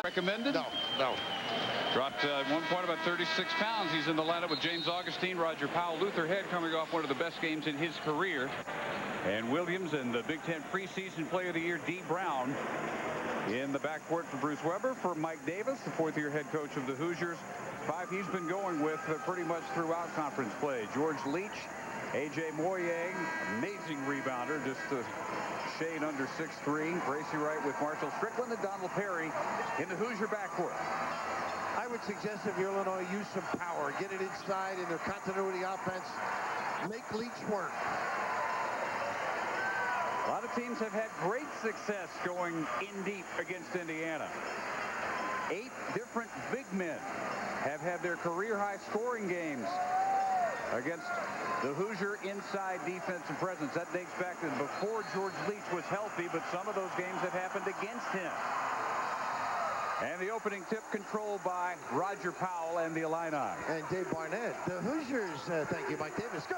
Recommended? No, no. Dropped at one point about 36 pounds. He's in the lineup with James Augustine, Roger Powell, Luther Head coming off one of the best games in his career. And Williams and the Big Ten preseason player of the year, D. Brown, in the backcourt for Bruce Weber. For Mike Davis, the fourth-year head coach of the Hoosiers. Five he's been going with pretty much throughout conference play. George Leach, A.J. Moyer, amazing rebounder, just a shade under 6'3". Bracy Wright with Marshall Strickland and Donald Perry in the Hoosier backcourt. I would suggest if you're Illinois, use some power. Get it inside in their continuity offense. Make Leach work. A lot of teams have had great success going in deep against Indiana. 8 different big men have had their career-high scoring games against the Hoosier inside defensive presence. That dates back to before George Leach was healthy, but some of those games have happened against him. And the opening tip controlled by Roger Powell and the Illini. And Dave Barnett. The Hoosiers, thank you, Mike Davis. Go.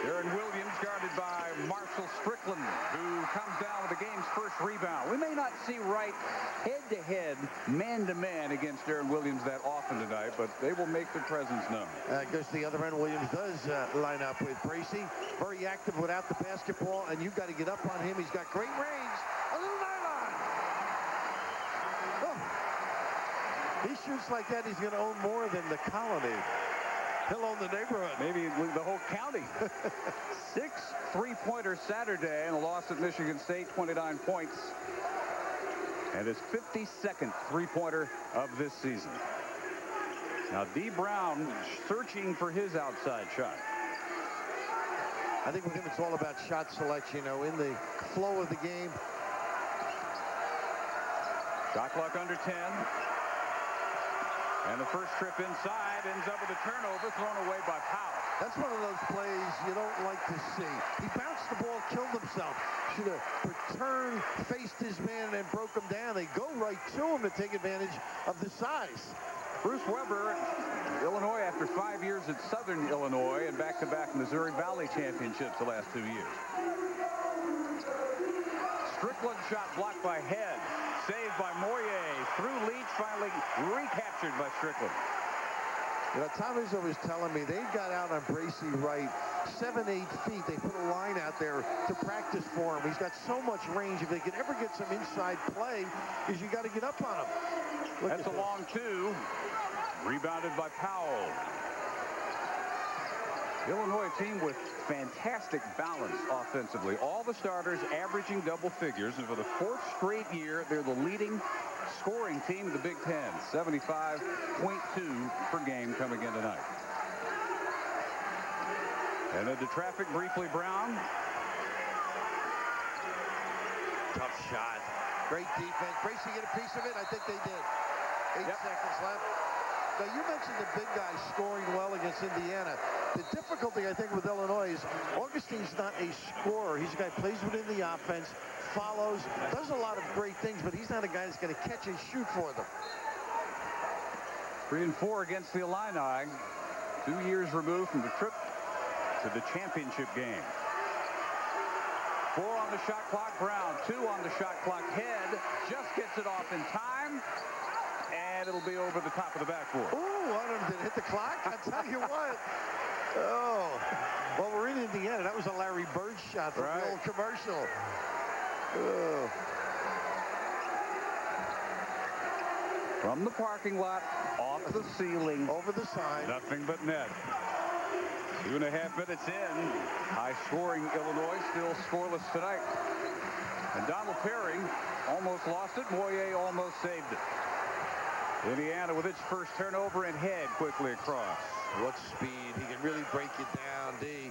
Aaron Williams guarded by Marshall Strickland, who comes down with the game's first rebound. We may not see Wright head-to-head, man-to-man against Aaron Williams that often tonight, but they will make their presence known. Goes to the other end. Williams does line up with Bracy. Very active without the basketball, and you've got to get up on him. He's got great range. A little nylon. Oh. He shoots like that, he's going to own more than the Colony. He'll own the neighborhood. Maybe the whole county. 6 three-pointers Saturday, and a loss at Michigan State, 29 points. And his 52nd three-pointer of this season. Now, D. Brown searching for his outside shot. I think with him, it's all about shot selection, you know, in the flow of the game. Shot clock under 10. And the first trip inside ends up with a turnover thrown away by Powell. That's one of those plays you don't like to see. He bounced the ball, killed himself. Should have returned, faced his man, and broke him down. They go right to him to take advantage of the size. Bruce Weber, Illinois, after 5 years at Southern Illinois and back-to-back Missouri Valley championships the last 2 years. Strickland shot blocked by Head. Saved by Moyer. Through Leach, finally recaptured by Strickland. You know, Tom Izzo was telling me they got out on Bracy Wright 7-8 feet. They put a line out there to practice for him. He's got so much range. If they could ever get some inside play, is you got to get up on him. That's a long two. Rebounded by Powell. Illinois team with fantastic balance offensively. All the starters averaging double figures, and for the 4th straight year, they're the leading scoring team in the Big Ten. 75.2 per game coming in tonight. And into traffic briefly, Brown. Tough shot. Great defense. Bracy get a piece of it? I think they did. 8 seconds left. Now, you mentioned the big guy scoring well against Indiana. The difficulty, I think, with Illinois is Augustine's not a scorer. He's a guy who plays within the offense, follows, does a lot of great things, but he's not a guy that's going to catch and shoot for them. 3 and 4 against the Illini. 2 years removed from the trip to the championship game. 4 on the shot clock. Brown. 2 on the shot clock. Head just gets it off in time. And it'll be over the top of the backboard. Ooh, one of them did hit the clock. I tell you what. Oh, well, we're in Indiana. That was a Larry Bird shot from the old commercial. Oh. From the parking lot, off the ceiling, over the side. Nothing but net. 2.5 minutes in. High-scoring Illinois, still scoreless tonight. And Donald Perry almost lost it. Moyer almost saved it. Indiana with its first turnover, and Head quickly across. What speed. He can really break it down, D.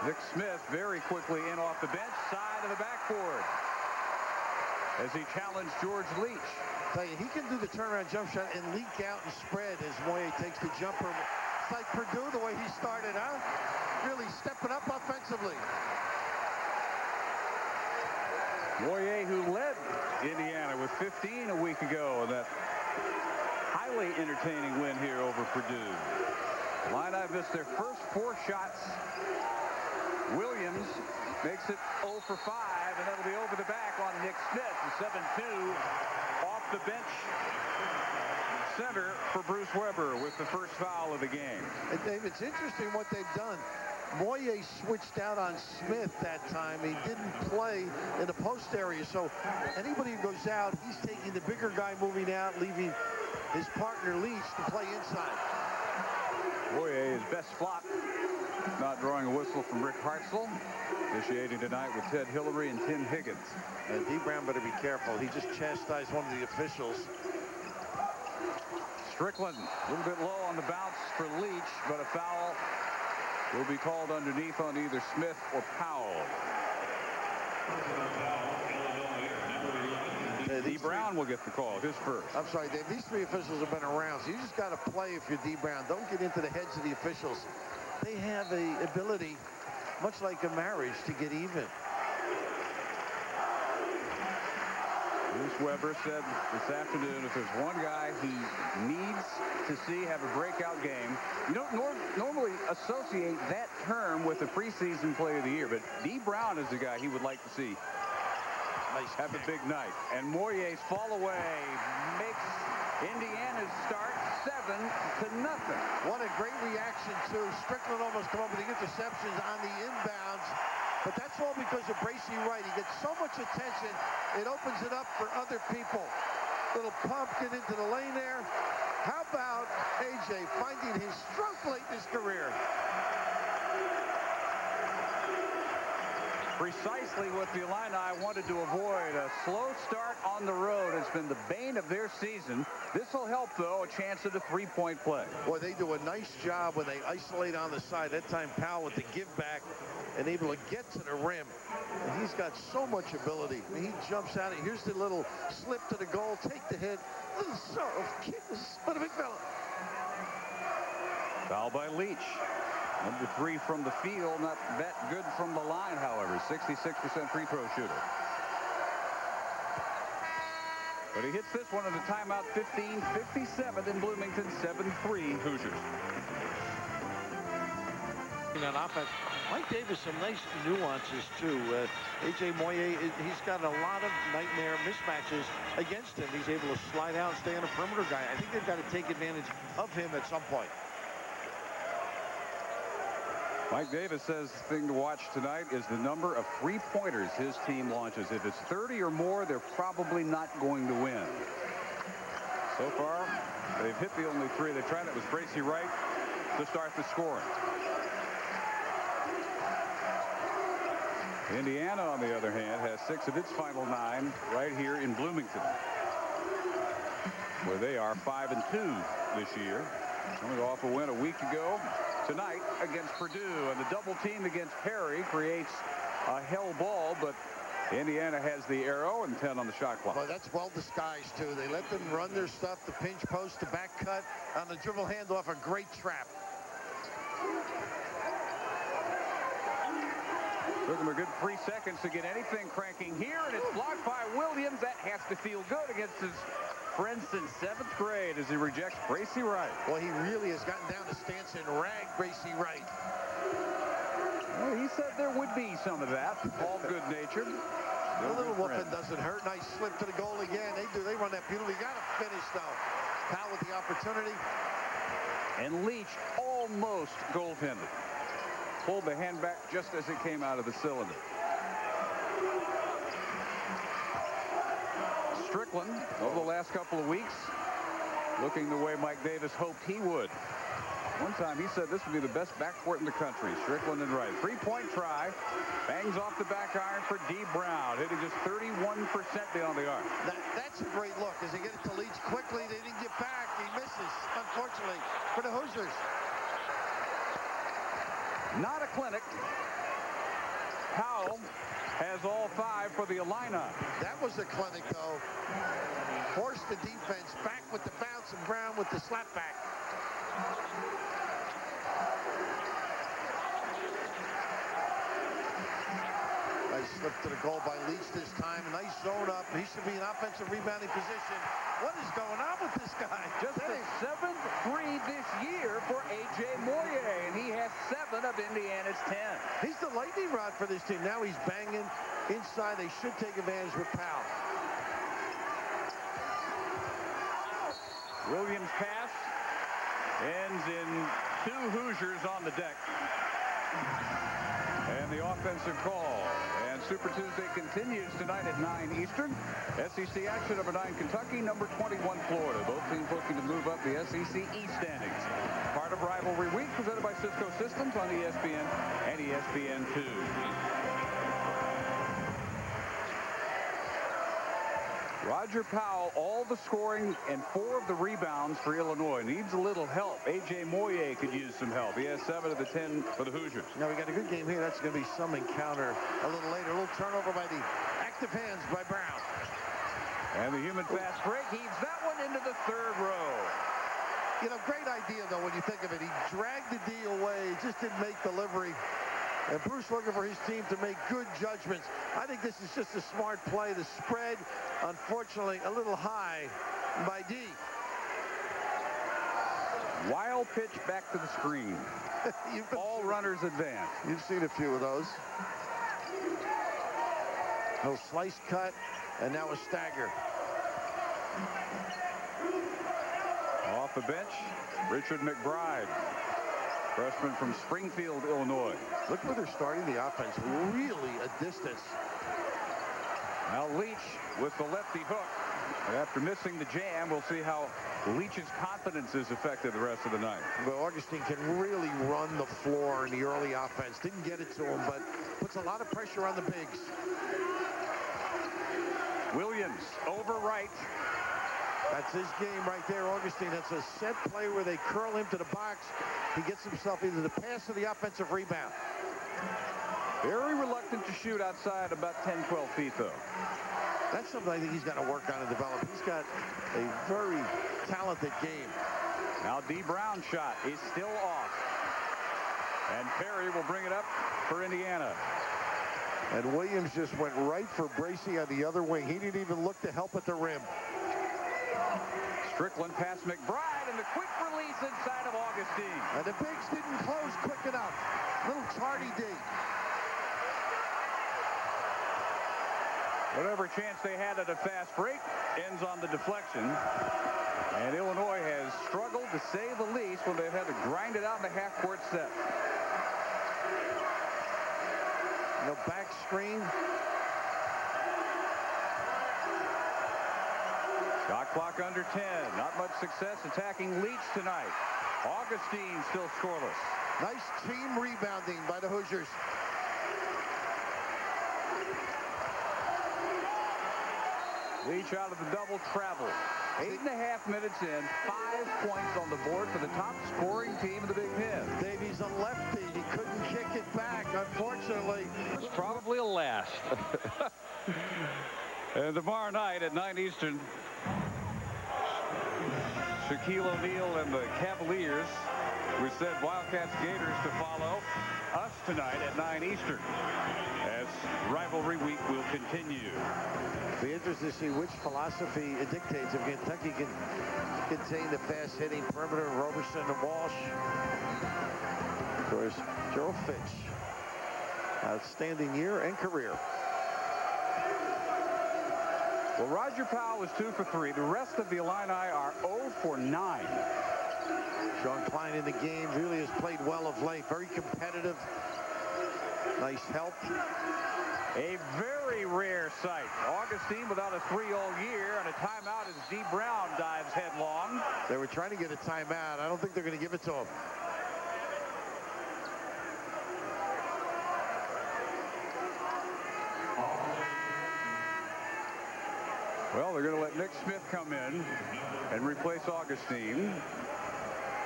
Nick Smith very quickly in off the bench, side of the backboard, as he challenged George Leach. Tell you, he can do the turnaround jump shot and leak out and spread as Moyer takes the jumper. It's like Purdue, the way he started out, really stepping up offensively. Moyer, who led Indiana with 15 a week ago, and that highly entertaining win here over Purdue. Illini missed their first 4 shots. Williams makes it 0 for 5, and that'll be over the back on Nick Smith. The 7-2 off the bench center for Bruce Weber with the first foul of the game. And Dave, it's interesting what they've done. Moye switched out on Smith that time. He didn't play in the post area, so anybody who goes out, he's taking the bigger guy moving out, leaving his partner Leach to play inside. Moye is best flop, not drawing a whistle from Rick Hartzell. Initiating tonight with Ted Hillary and Tim Higgins. And D. Brown better be careful. He just chastised one of the officials. Strickland a little bit low on the bounce for Leach, but a foul will be called underneath on either Smith or Powell. D. Brown will get the call, his first. I'm sorry, Dave. These three officials have been around, so you just got to play if you're D. Brown. Don't get into the heads of the officials. They have the ability, much like a marriage, to get even. Bruce Weber said this afternoon if there's one guy he needs to see have a breakout game, you don't normally associate that term with the preseason play of the year, but D. Brown is the guy he would like to see have a big night. And Moyer's fall away makes Indiana's start 7-0. What a great reaction, too. Strickland almost come up with the interceptions on the inbounds. But that's all because of Bracy Wright. He gets so much attention, it opens it up for other people. Little pump, get into the lane there. How about AJ finding his stroke late in his career? Precisely what the Illini wanted to avoid. A slow start on the road has been the bane of their season. This will help, though, a chance at a three-point play. Boy, they do a nice job when they isolate on the side. That time, Powell with the give back and able to get to the rim. And he's got so much ability. I mean, he jumps out. Here's the little slip to the goal. Take the hit. What a big fella. Foul by Leach. Number 3 from the field, not that good from the line, however. 66% free throw shooter. But he hits this one at a timeout. 15:57 in Bloomington. 7-3 Hoosiers. On offense, Mike Davis, some nice nuances too. AJ Moye, he's got a lot of nightmare mismatches against him. He's able to slide out and stay on a perimeter guy. I think they've got to take advantage of him at some point. Mike Davis says the thing to watch tonight is the number of three-pointers his team launches. If it's 30 or more, they're probably not going to win. So far, they've hit the only 3 they tried. It was Bracy Wright to start the scoring. Indiana, on the other hand, has 6 of its final 9 right here in Bloomington, where they are 5-2 this year. Coming off a win a week ago tonight against Purdue, and the double team against Perry creates a hell ball, but Indiana has the arrow and 10 on the shot clock. Well, that's well disguised too. They let them run their stuff, the pinch post, the back cut on the dribble handoff, a great trap. Took him a good 3 seconds to get anything cranking here, and it's blocked by Williams. That has to feel good against his friend since 7th grade as he rejects Bracy Wright. Well, he really has gotten down to stance and ragged Bracy Wright. Well, he said there would be some of that. All good-natured. A little whooping doesn't hurt. Nice slip to the goal again. They run that beautifully. Got to finish, though. Powell with the opportunity. And Leach almost goaltended. Pulled the hand back just as it came out of the cylinder. Strickland, over the last couple of weeks, looking the way Mike Davis hoped he would. One time he said this would be the best backcourt in the country. Strickland and Wright. 3-point try. Bangs off the back iron for D. Brown. Hitting just 31% beyond the arc. That's a great look as they get it to Leach quickly. They didn't get back. He misses, unfortunately, for the Hoosiers. Not a clinic. Powell has all 5 for the Illini. That was a clinic, though. Forced the defense back with the bounce, and Brown with the slapback. Nice slip to the goal by Leach this time. A nice zone up. He should be in offensive rebounding position. What is going on with this guy? Just the 7th free this year for A.J. Moyer, and he has 7 of Indiana's 10. He's the lightning rod for this team. Now he's banging inside. They should take advantage with Powell. Williams' pass ends in 2 Hoosiers on the deck. And the offensive call. And Super Tuesday continues tonight at 9 Eastern. SEC action, number 9 Kentucky, number 21 Florida. Both teams looking to move up the SEC East standings. Part of Rivalry Week presented by Cisco Systems on ESPN and ESPN2. Roger Powell, all the scoring and 4 of the rebounds for Illinois. Needs a little help. A.J. Moyer could use some help. He has 7 of the 10 for the Hoosiers. Now we got a good game here. That's going to be some encounter a little later. A little turnover by the active hands by Brown. And the human fast break heaves that one into the 3rd row. You know, great idea, though, when you think of it. He dragged the D away. He just didn't make delivery. And Bruce looking for his team to make good judgments. I think this is just a smart play. The spread, unfortunately, a little high by D. Wild pitch back to the screen. All runners advance. You've seen a few of those. No slice cut, and now a stagger. Off the bench, Richard McBride. Freshman from Springfield, Illinois. Look where they're starting the offense. Really a distance. Now Leach with the lefty hook. And after missing the jam, we'll see how Leach's confidence is affected the rest of the night. But Augustine can really run the floor in the early offense. Didn't get it to him, but puts a lot of pressure on the bigs. Williams over right. That's his game right there, Augustine. That's a set play where they curl him to the box. He gets himself either the pass or the offensive rebound. Very reluctant to shoot outside about 10, 12 feet, though. That's something I think he's got to work on and develop. He's got a very talented game. Now D. Brown's shot is still off. And Perry will bring it up for Indiana. And Williams just went right for Bracey on the other wing. He didn't even look to help at the rim. Strickland past McBride, and the quick release inside of Augustine. And the bigs didn't close quick enough. Little tardy D. Whatever chance they had at a fast break ends on the deflection. And Illinois has struggled, to say the least, when they've had to grind it out in the half-court set. No back screen. Shot clock under 10. Not much success attacking Leach tonight. Augustine still scoreless. Nice team rebounding by the Hoosiers. Leach out of the double travel. 8.5 minutes in, 5 points on the board for the top scoring team in the Big Ten. Davies a lefty. He couldn't kick it back, unfortunately. It's probably a last. And tomorrow night at 9 Eastern, Shaquille O'Neal and the Cavaliers. We said Wildcats Gators to follow us tonight at 9 Eastern as rivalry week will continue. Be interested to see which philosophy it dictates. If Kentucky can contain the fast-hitting perimeter, Roberson and Walsh. Of course, Joe Fitch. Outstanding year and career. Well, Roger Powell is 2 for 3. The rest of the Illini are 0 for 9. Sean Klein in the game really has played well of late. Very competitive. Nice help. A very rare sight. Augustine without a 3 all year, and a timeout as D. Brown dives headlong. They were trying to get a timeout. I don't think they're going to give it to him. Well, they're going to let Nick Smith come in and replace Augustine.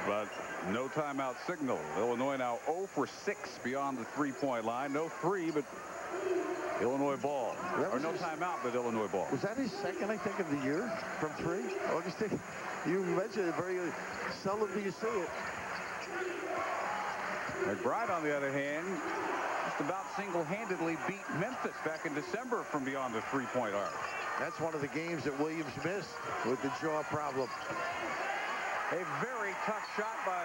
But no timeout signal. Illinois now 0 for 6 beyond the three-point line. No 3, but Illinois ball. Or no timeout, but Illinois ball. Was that his second, I think, of the year from 3? Augustine, you mentioned it very seldom do you see it. McBride, on the other hand, just about single-handedly beat Memphis back in December from beyond the three-point arc. That's one of the games that Williams missed with the jaw problem. A very tough shot by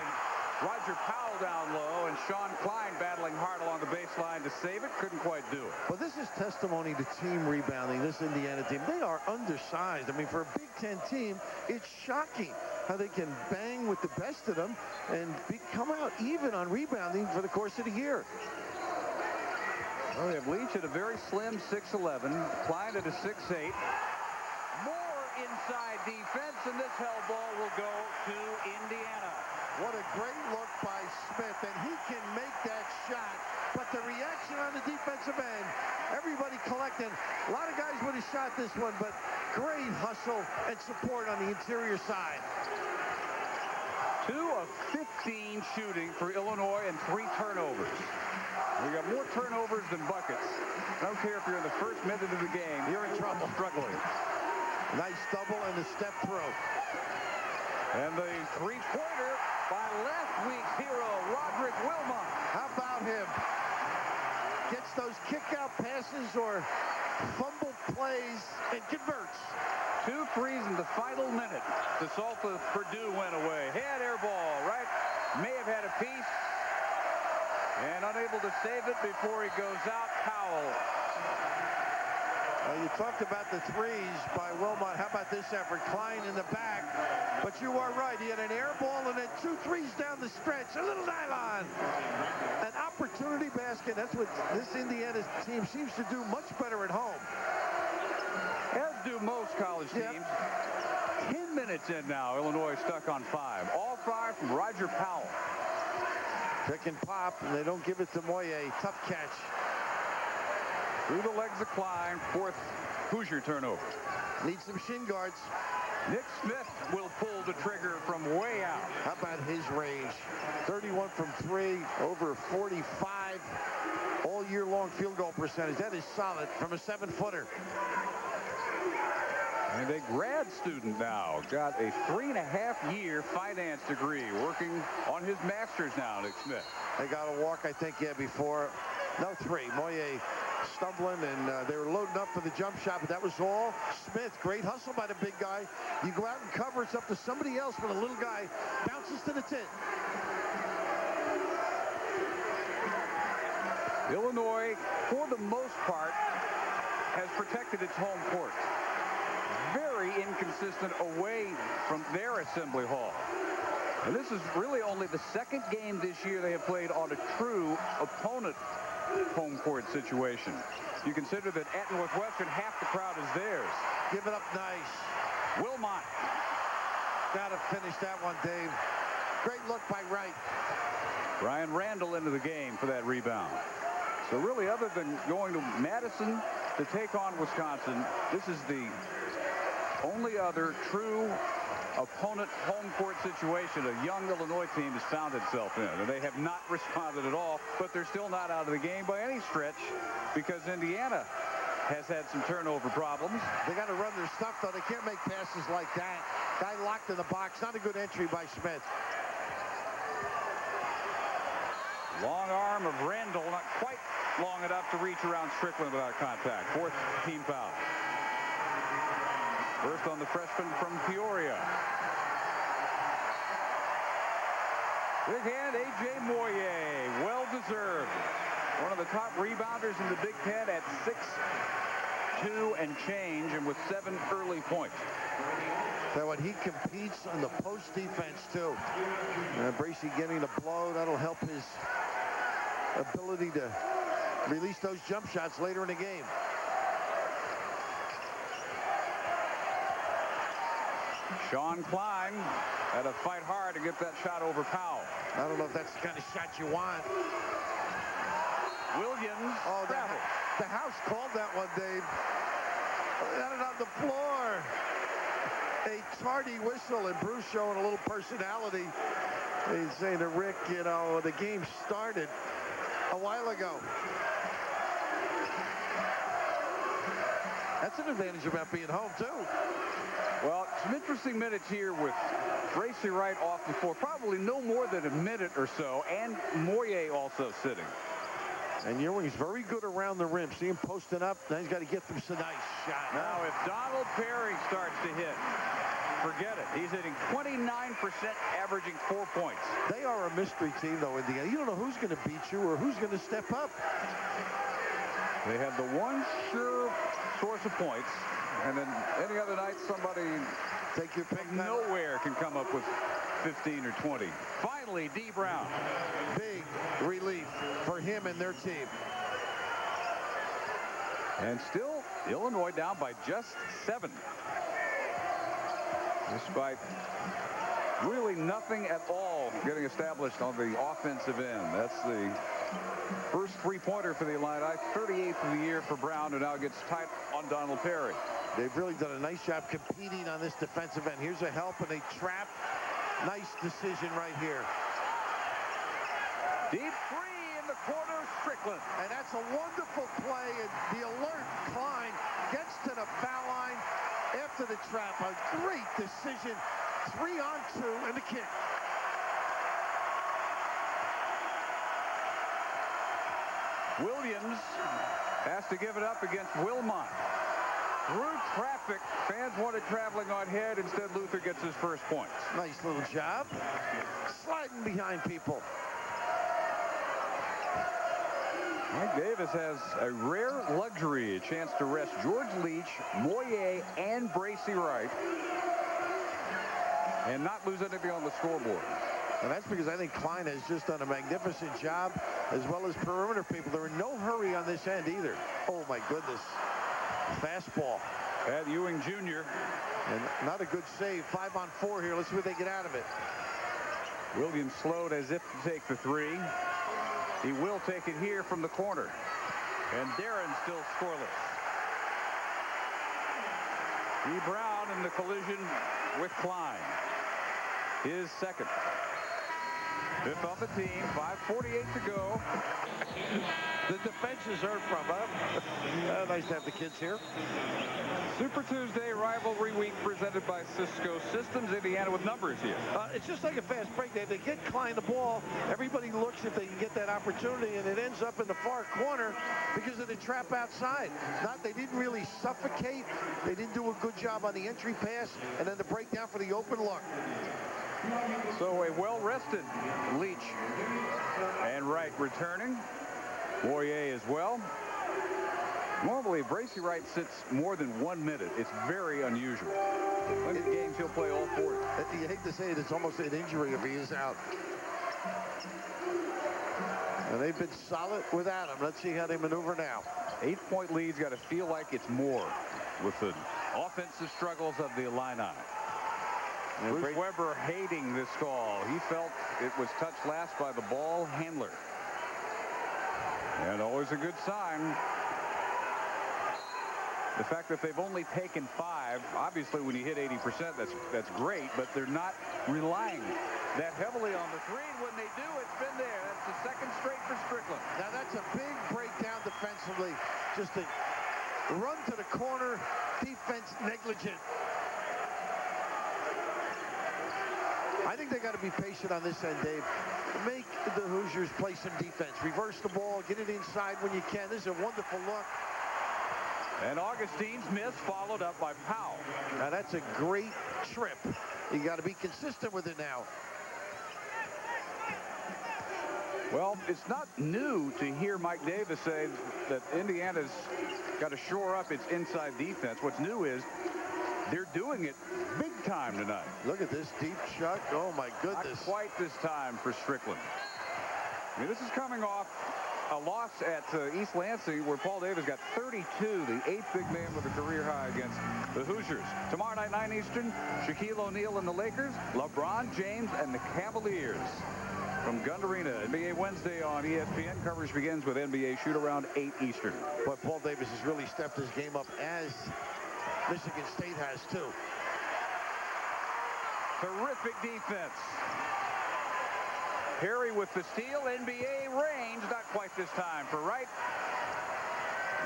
Roger Powell down low, and Sean Klein battling hard along the baseline to save it. Couldn't quite do it. Well, this is testimony to team rebounding, this Indiana team. They are undersized. I mean, for a Big Ten team, it's shocking how they can bang with the best of them and come out even on rebounding for the course of the year. Well, we have Leach at a very slim 6'11", Klein at a 6'8". More inside defense, and this hell ball will go to Indiana. What a great look by Smith, and he can make that shot. But the reaction on the defensive end, everybody collecting. A lot of guys would have shot this one, but great hustle and support on the interior side. 2 of 15 shooting for Illinois and 3 turnovers. We got more turnovers than buckets. I don't care if you're in the first minute of the game. You're in trouble. Struggling. Nice double and the step through. And the three-pointer by last week's hero, Roderick Wilmot. How about him? Gets those kick-out passes or fumble plays and converts. 2 threes in the final minute. The Salta Purdue went away. Head air ball, right? May have had a piece. And unable to save it before he goes out. Powell. You talked about the threes by Wilmot. How about this effort? Klein in the back. But you are right. He had an air ball and then 2 threes down the stretch. A little nylon. An opportunity basket. That's what this Indiana team seems to do much better at home. As do most college teams. 10 minutes in now. Illinois stuck on 5. All 5 from Roger Powell. Pick and pop, and they don't give it to Moye. Tough catch. Through the legs of Klein. 4th Hoosier turnover. Needs some shin guards. Nick Smith will pull the trigger from way out. How about his range? 31 from 3, over 45 all year long field goal percentage. That is solid from a 7-footer. And a grad student now. Got a 3.5-year finance degree. Working on his master's now, Nick Smith. They got a walk, I think, before. No 3. Moye stumbling, and they were loading up for the jump shot, but that was all. Smith, great hustle by the big guy. You go out and cover, it's up to somebody else when a little guy bounces to the tip. Illinois, for the most part, has protected its home court. Very inconsistent away from their Assembly Hall. And this is really only the 2nd game this year they have played on a true opponent home court situation. You consider that at Northwestern, half the crowd is theirs. Give it up nice. Wilmot. Gotta finish that one, Dave. Great look by Wright. Brian Randall into the game for that rebound. So really, other than going to Madison to take on Wisconsin, this is the only other true opponent home court situation a young Illinois team has found itself in. And they have not responded at all, but they're still not out of the game by any stretch because Indiana has had some turnover problems. They got to run their stuff, though. They can't make passes like that. Guy locked in the box. Not a good entry by Smith. Long arm of Randall, not quite long enough to reach around Strickland without contact. 4th team foul. First on the freshman from Peoria. Big hand, A.J. Moye, well-deserved. One of the top rebounders in the Big Ten at 6'2" and change, and with 7 early points. So when he competes on the post defense, too. Bracey getting the blow, that'll help his ability to release those jump shots later in the game. Sean Klein had to fight hard to get that shot over Powell. I don't know if that's the kind of shot you want. Williams. Oh, the house called that one, Dave. Got it on the floor. A tardy whistle, and Bruce showing a little personality. He's saying to Rick, you know, the game started a while ago. That's an advantage about being home, too. Well, some interesting minutes here with Bracey Wright off the floor. Probably no more than a minute or so, and Moye also sitting. And Ewing's very good around the rim. See him posting up. Now he's got to get them some nice shot. Now, if Donald Perry starts to hit, forget it. He's hitting 29%, averaging 4 points. They are a mystery team, though, Indiana. You don't know who's going to beat you or who's going to step up. They have the one sure source of points, and then any other night, somebody take your pick. Nowhere can come up with 15 or 20. Finally, D. Brown. Big relief for him and their team. And still, Illinois down by just 7. Despite really nothing at all getting established on the offensive end. That's the first three-pointer for the Illini, 38th of the year for Brown, who now gets tight on Donald Perry. They've really done a nice job competing on this defensive end. Here's a help, and they trap. Nice decision right here. Deep three in the corner, Strickland. And that's a wonderful play, and the alert Klein gets to the foul line after the trap. A great decision. 3-on-2 and the kick. Williams has to give it up against Wilmot. Through traffic, fans wanted traveling on head. Instead, Luther gets his first points. Nice little job. Sliding behind people. Mike Davis has a rare luxury, a chance to rest George Leach, Moyer, and Bracy Wright, and not lose anything on the scoreboard. And that's because I think Klein has just done a magnificent job, as well as perimeter people. They're in no hurry on this end either. Oh, my goodness. Fastball. At Ewing Jr. And not a good save. 5-on-4 here. Let's see what they get out of it. Williams slowed as if to take the three. He will take it here from the corner. And Darren still scoreless. D. Brown in the collision with Klein. His second. Fifth on the team. 5:48 to go. The defense is earned from nice to have the kids here. Super Tuesday rivalry week presented by Cisco Systems. Indiana with numbers here. It's just like a fast break. They get Klein the ball. Everybody looks if they can get that opportunity, and it ends up in the far corner because of the trap outside. They didn't really suffocate. They didn't do a good job on the entry pass, and then the breakdown for the open look. So a well-rested Leach and Wright returning. Moyer as well. Normally, Bracy Wright sits more than 1 minute. It's very unusual. Look at the games he'll play all 40. You hate to say it, it's almost an injury if he is out. And they've been solid without him. Let's see how they maneuver now. 8-point lead's got to feel like it's more with the offensive struggles of the Illini. Bruce Weber hating this call. He felt it was touched last by the ball handler. And always a good sign. The fact that they've only taken 5, obviously when you hit 80%, that's great, but they're not relying that heavily on the three. And when they do, it's been there. That's the second straight for Strickland. Now that's a big breakdown defensively. Just a run to the corner, defense negligent. I think they got to be patient on this end, Dave. Make the Hoosiers play some defense. Reverse the ball, get it inside when you can. This is a wonderful look. And Augustine's miss followed up by Powell. Now that's a great trip. You got to be consistent with it now. Well, it's not new to hear Mike Davis say that Indiana's got to shore up its inside defense. What's new is they're doing it big time tonight. Look at this deep shot. Oh, my goodness. Not quite this time for Strickland. I mean, this is coming off a loss at East Lansing where Paul Davis got 32, the 8th big man with a career high against the Hoosiers. Tomorrow night, 9 Eastern, Shaquille O'Neal and the Lakers, LeBron James and the Cavaliers. From Gund Arena, NBA Wednesday on ESPN. Coverage begins with NBA shoot-around 8 Eastern. But Paul Davis has really stepped his game up, as Michigan State has too. Terrific defense. Perry with the steal. NBA range, not quite this time for Wright.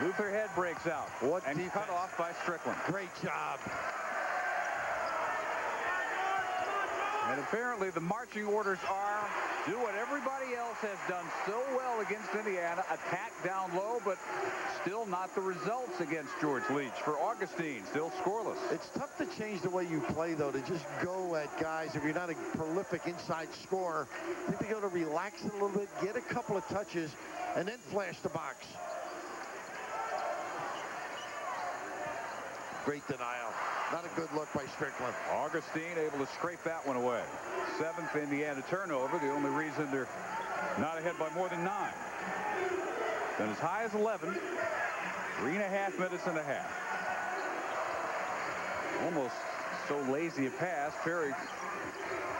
Luther Head breaks out. What and defense. Cut off by Strickland. Great job. And apparently the marching orders are do what everybody else has done so well against Indiana, attack down low, but still not the results against George Leach. For Augustine, still scoreless. It's tough to change the way you play, though, to just go at guys. If you're not a prolific inside scorer, I think they go to relax it a little bit, get a couple of touches, and then flash the box. Great denial. Not a good look by Strickland. Augustine able to scrape that one away. 7th Indiana turnover. The only reason they're not ahead by more than 9. Been as high as 11. 3.5 minutes and a half. Almost so lazy a pass. Perry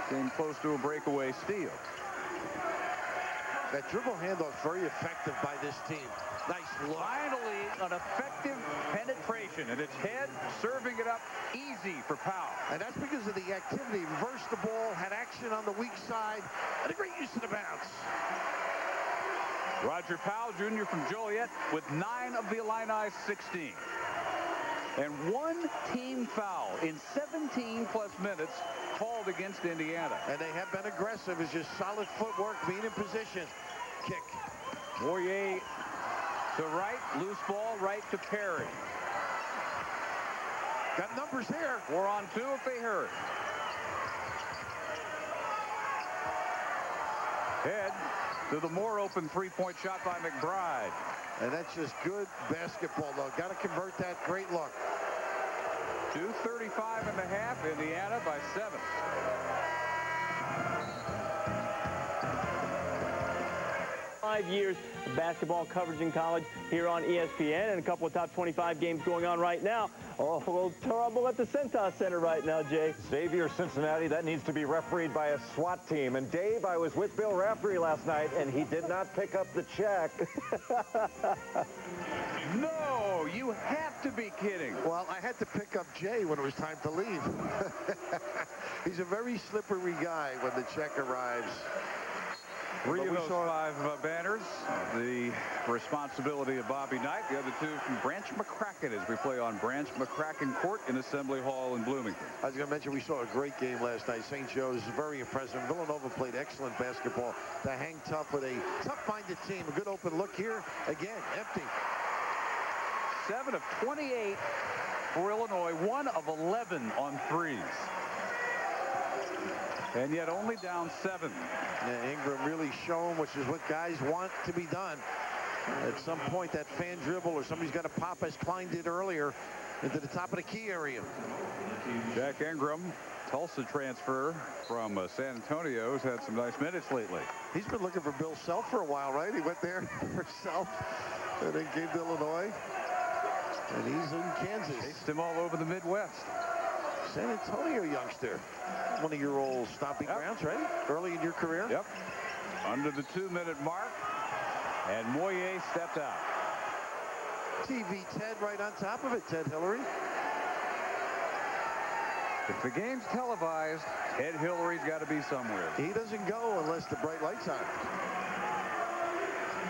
came close to a breakaway steal. That dribble handoff very effective by this team. Nice look. Finally, an effective penetration, and it's Head serving it up easy for Powell. And that's because of the activity. Reversed the ball, had action on the weak side, and a great use of the bounce. Roger Powell, Jr. from Joliet, with 9 of the Illini's 16. And 1 team foul in 17-plus minutes called against Indiana. And they have been aggressive. It's just solid footwork, being in position. Kick. Moyer to right, loose ball, right to Perry. Got numbers here. 4 on 2 if they hurry. Head to the more open three-point shot by McBride. And that's just good basketball, though. Got to convert that. Great look. 2:35 and a half. Indiana by 7. Years of basketball coverage in college here on ESPN, and a couple of top 25 games going on right now. Oh, a little trouble at the Centos Center right now, Jay. Xavier Cincinnati, that needs to be refereed by a SWAT team. And Dave, I was with Bill Raftery last night, and he did not pick up the check. No, you have to be kidding. Well, I had to pick up Jay when it was time to leave. He's a very slippery guy when the check arrives. 3 of those 5 banners, the responsibility of Bobby Knight. The other 2 from Branch McCracken as we play on Branch McCracken Court in Assembly Hall in Bloomington. I was going to mention we saw a great game last night. St. Joe's is very impressive. Villanova played excellent basketball to hang tough with a tough-minded team. A good open look here. Again, empty. 7 of 28 for Illinois. 1 of 11 on threes. And yet only down 7. Yeah, Ingram really shown, which is what guys want to be done. At some point, that fan dribble or somebody's got to pop, as Klein did earlier, into the top of the key area. Jack Ingram, Tulsa transfer from San Antonio, has had some nice minutes lately. He's been looking for Bill Self for a while, right? He went there for Self and then came to Illinois. And he's in Kansas. Chased him all over the Midwest. San Antonio youngster. One of your old stomping grounds, right? Early in your career? Yep. Under the 2-minute mark. And Moyer stepped out. TV Ted right on top of it, Ted Hillary. If the game's televised, Ted Hillary's got to be somewhere. He doesn't go unless the bright light's on.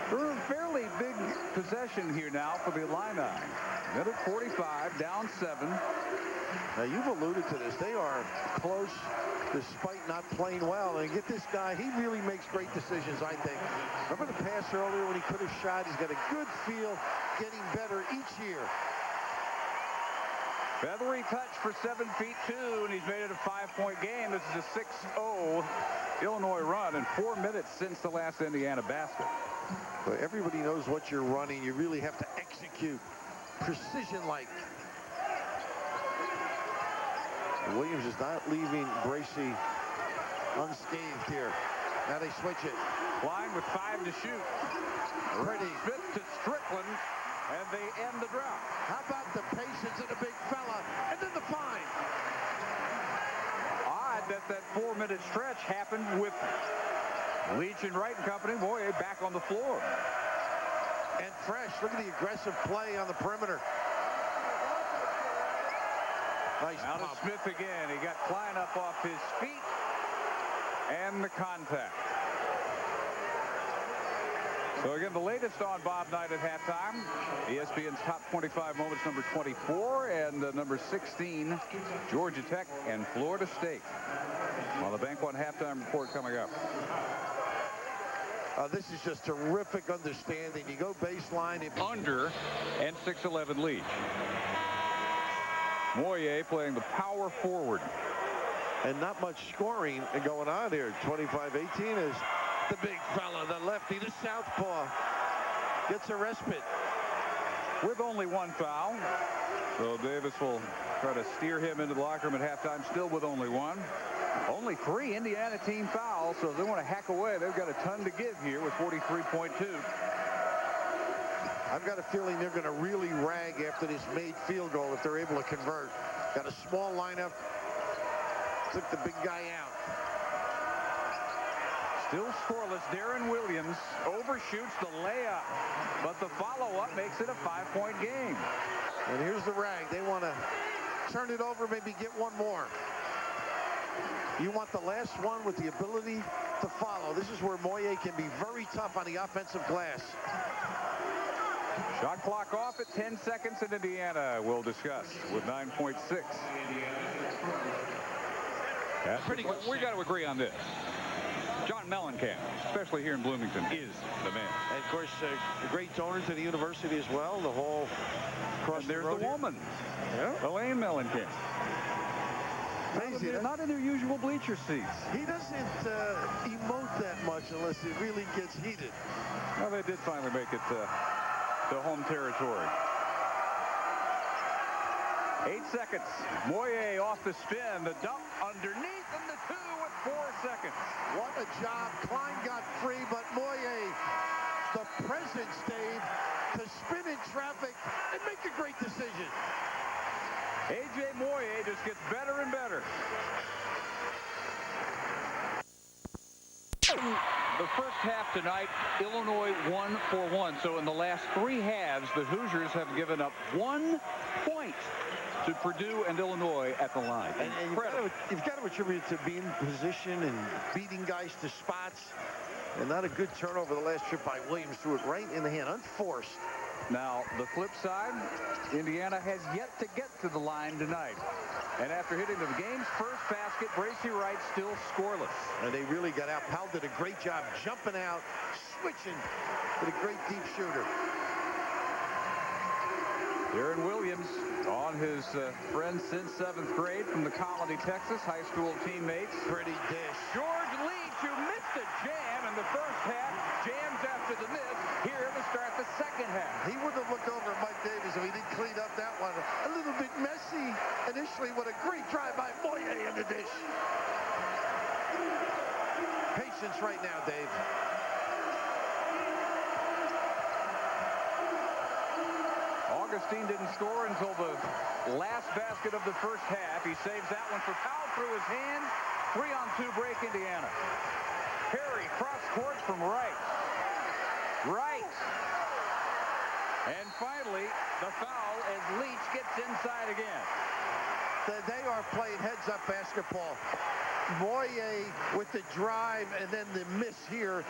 For a fairly big possession here now for the Illini. Minute 45, down 7. Now, you've alluded to this. They are close despite not playing well. And get this guy, he really makes great decisions, I think. Remember the pass earlier when he could have shot? He's got a good feel, getting better each year. Feathery touch for 7 feet 2, and he's made it a 5-point game. This is a 6-0 Illinois run in 4 minutes since the last Indiana basket. But everybody knows what you're running. You really have to execute precision-like. Williams is not leaving Bracy unscathed here. Now they switch it. Klein with 5 to shoot. Pretty. Smith to Strickland, and they end the drought. How about the patience of the big fella, and then the fine. Odd that 4-minute stretch happened with Leach and Wright and company. Boy, back on the floor. And fresh. Look at the aggressive play on the perimeter. Nice Now to pump. Smith again. He got Klein up off his feet, and the contact. So again, the latest on Bob Knight at halftime. ESPN's top 25 moments, number 24, and number 16, Georgia Tech and Florida State. On the Bank One halftime report coming up. This is just terrific understanding. You go baseline. Under and 6'11" Leach. Moyer playing the power forward. And not much scoring going on here. 25-18 is the big fella, the lefty, the southpaw. Gets a respite. With only one foul. So Davis will try to steer him into the locker room at halftime, still with only one. Only 3 Indiana team fouls, so if they want to hack away, they've got a ton to give here with 43.2. I've got a feeling they're going to really rag after this made field goal if they're able to convert. Got a small lineup. Took the big guy out. Still scoreless. Darren Williams overshoots the layup, but the follow-up makes it a 5-point game. And here's the rag. They want to turn it over, maybe get one more. You want the last one with the ability to follow. This is where Moyer can be very tough on the offensive glass. Shot clock off at 10 seconds, and Indiana will discuss with 9.6. We got to agree on this. John Mellencamp, especially here in Bloomington, is the man. And of course, a great donor to the university as well. The whole cross. There's the woman, Elaine Mellencamp. Not in their usual bleacher seats. He doesn't emote that much unless it really gets heated. Well, they did finally make it to home territory. 8 seconds. Moyer off the spin. The dump underneath, and the 2 with 4 seconds. What a job. Klein got free, but Moyer, the presence, Dave, to spin in traffic and make a great decision. A.J. Moyer just gets better and better. The first half tonight, Illinois 1 for 1. So in the last 3 halves, the Hoosiers have given up 1 point to Purdue and Illinois at the line. And you've got to attribute it to being in position and beating guys to spots. And not a good turnover the last trip by Williams. Threw it right in the hand, unforced. Now, the flip side, Indiana has yet to get to the line tonight. And after hitting the game's first basket, Bracy Wright still scoreless. And they really got out. Powell did a great job jumping out, switching to the great deep shooter. Darren Williams on his friend since 7th grade from the Colony, Texas, high school teammates. Pretty dish. George Leach, who missed a jam in the first half, jams after the miss here to start the second half. He wouldn't have looked over at Mike Davis if he didn't clean up that one. A little bit messy initially with a great drive by Moyer in the dish. Patience right now, Dave. Augustine didn't score until the last basket of the first half. He saves that one for Powell through his hands. 3-on-2 break, Indiana. Perry cross court from Wright. Wright. And finally, the foul as Leach gets inside again. They are playing heads-up basketball. Moyer with the drive and then the miss here.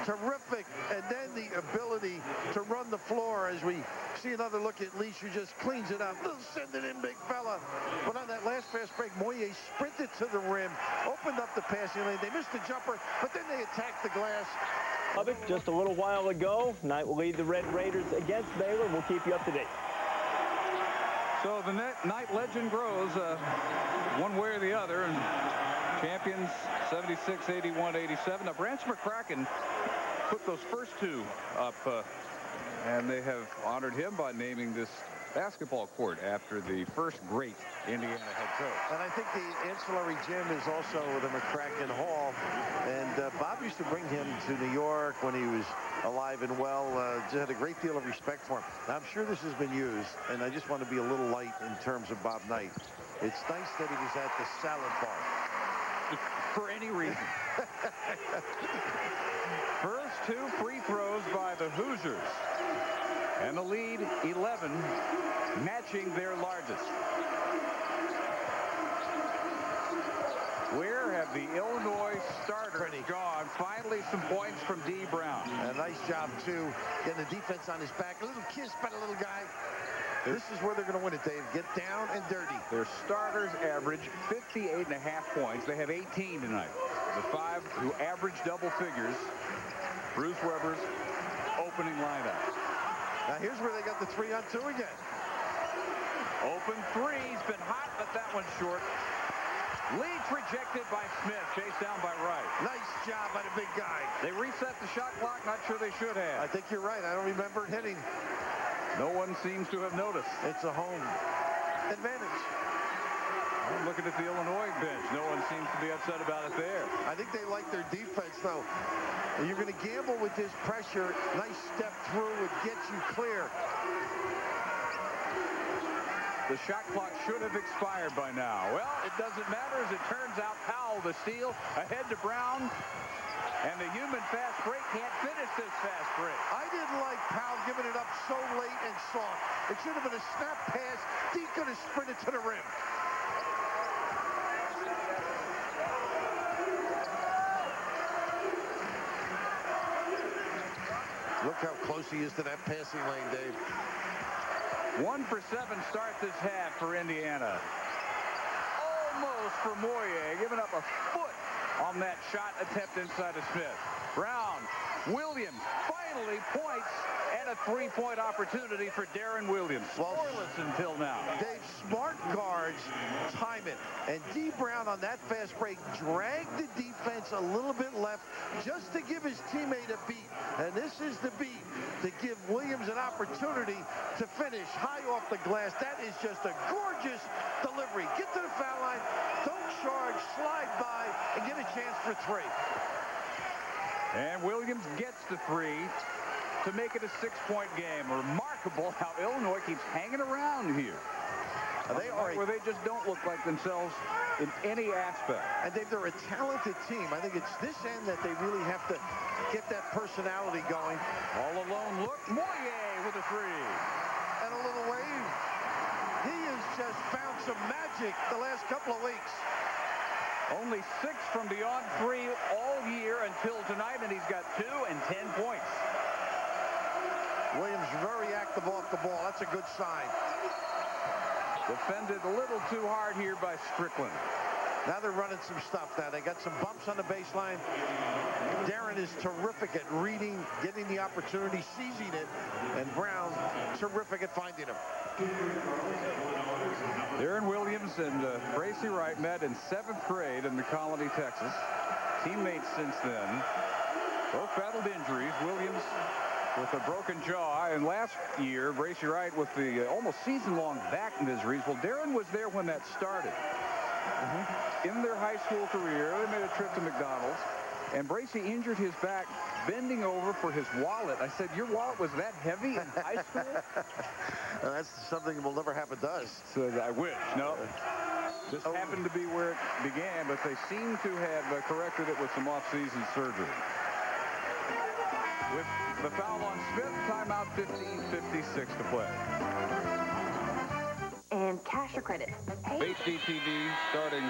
Terrific. And then the ability to run the floor as we see another look at Leach, who just cleans it up. Little send it in, big fella. But on that last fast break, Moyer sprinted to the rim, opened up the passing lane. They missed the jumper, but then they attacked the glass. Of it just a little while ago. Knight will lead the Red Raiders against Baylor. We'll keep you up to date. So the Knight legend grows one way or the other, and champions 76, 81, 87. Now Branch McCracken put those first 2 up, and they have honored him by naming this basketball court after the first great Indiana head coach. And I think the ancillary gym is also the McCracken Hall. And Bob used to bring him to New York when he was alive and well. Just had a great deal of respect for him. Now, I'm sure this has been used, and I just want to be a little light in terms of Bob Knight. It's nice that he was at the salad bar. For any reason. First 2 free throws by the Hoosiers. And the lead, 11, matching their largest. Where have the Illinois starters gone? Finally, some points from D. Brown. A nice job, too, getting the defense on his back. A little kiss by the little guy. This is where they're going to win it, Dave. Get down and dirty. Their starters average 58.5 points. They have 18 tonight. The 5 who average double figures Bruce Weber's opening lineup. Now here's where they got the 3-on-2 again. Open three. He's been hot, but that one's short. Leach rejected by Smith. Chased down by Wright. Nice job by the big guy. They reset the shot clock. Not sure they should have. I think you're right. I don't remember it hitting. No one seems to have noticed. It's a home advantage. I'm looking at the Illinois bench. No one seems to be upset about it there. I think they like their defense, though. You're going to gamble with this pressure. Nice step through. It gets you clear. The shot clock should have expired by now. Well, it doesn't matter. As it turns out, Powell, the steal, ahead to Brown. And the human fast break can't finish this fast break. I didn't like Powell giving it up so late and soft. It should have been a snap pass. He could have sprinted to the rim. Look how close he is to that passing lane, Dave. 1 for 7 start this half for Indiana. Almost for Moyer, giving up a foot on that shot attempt inside of Smith. Brown, Williams, finally points, and a three-point opportunity for Darren Williams. Scoreless until now. Dave, smart guards time it. And D. Brown on that fast break dragged the defense a little bit left just to give his teammate a beat. And this is the beat to give Williams an opportunity to finish high off the glass. That is just a gorgeous delivery. Get to the foul line, don't charge, slide by, and get a chance for three. And Williams gets the three to make it a 6-point game. Remarkable how Illinois keeps hanging around here. They are where they just don't look like themselves in any aspect. And they're a talented team. I think it's this end that they really have to get that personality going. All alone look. Moyer with a three. And a little wave. He has just found some magic the last couple of weeks. Only 6 from beyond 3 all year until tonight, and he's got 2 and 10 points. Williams very active off the ball. That's a good sign. Defended a little too hard here by Strickland. Now they're running some stuff now. They got some bumps on the baseline. Darren is terrific at reading, getting the opportunity, seizing it. And Brown, terrific at finding him. Darren Williams and Bracy Wright met in 7th grade in the Colony, Texas. Teammates since then. Both battled injuries. Williams with a broken jaw, and last year Bracy Wright with the almost season-long back miseries. Well, Darren was there when that started. In their high school career, they made a trip to McDonald's, and Bracy injured his back bending over for his wallet. I said, your wallet was that heavy in high school? That's something that will never happen to us. So I wish. No. Just happened to be where it began, but they seem to have corrected it with some off-season surgery. With the foul on Smith, timeout, 15:56 to play. And cash or credit? Hey. HDTV starting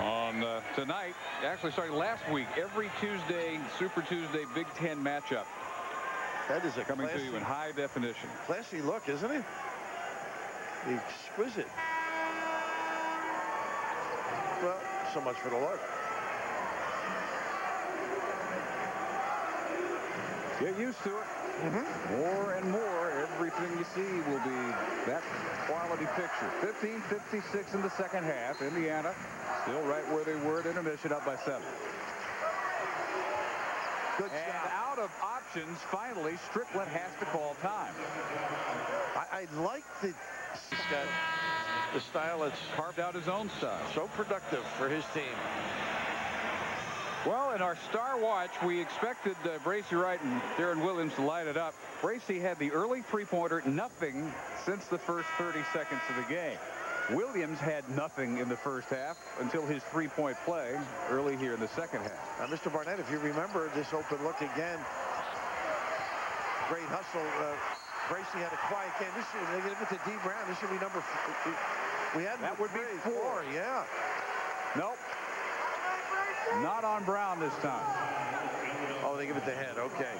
on tonight. Actually, starting last week. Every Tuesday, Super Tuesday, Big Ten matchup. That is a coming classy, to you in high definition. Classy look, isn't it? Exquisite. Well, so much for the look. Get used to it. More and more, everything you see will be that quality picture. 15:56 in the second half. Indiana still right where they were at intermission, up by 7. Good and shot. Out of options, finally, Strickland has to call time. I like the style that's carved out his own style. So productive for his team. Well, in our star watch, we expected Bracy Wright and Darren Williams to light it up. Bracy had the early three-pointer, nothing since the first 30 seconds of the game. Williams had nothing in the first half until his three-point play early here in the second half. Now, Mr. Barnett, if you remember this open look again, great hustle. Bracy had a quiet game. This should, they give it to D. Brown. This should be number 4. We had that would be 4. Yeah. Nope. Not on Brown this time. Oh, they give it to Head. Okay.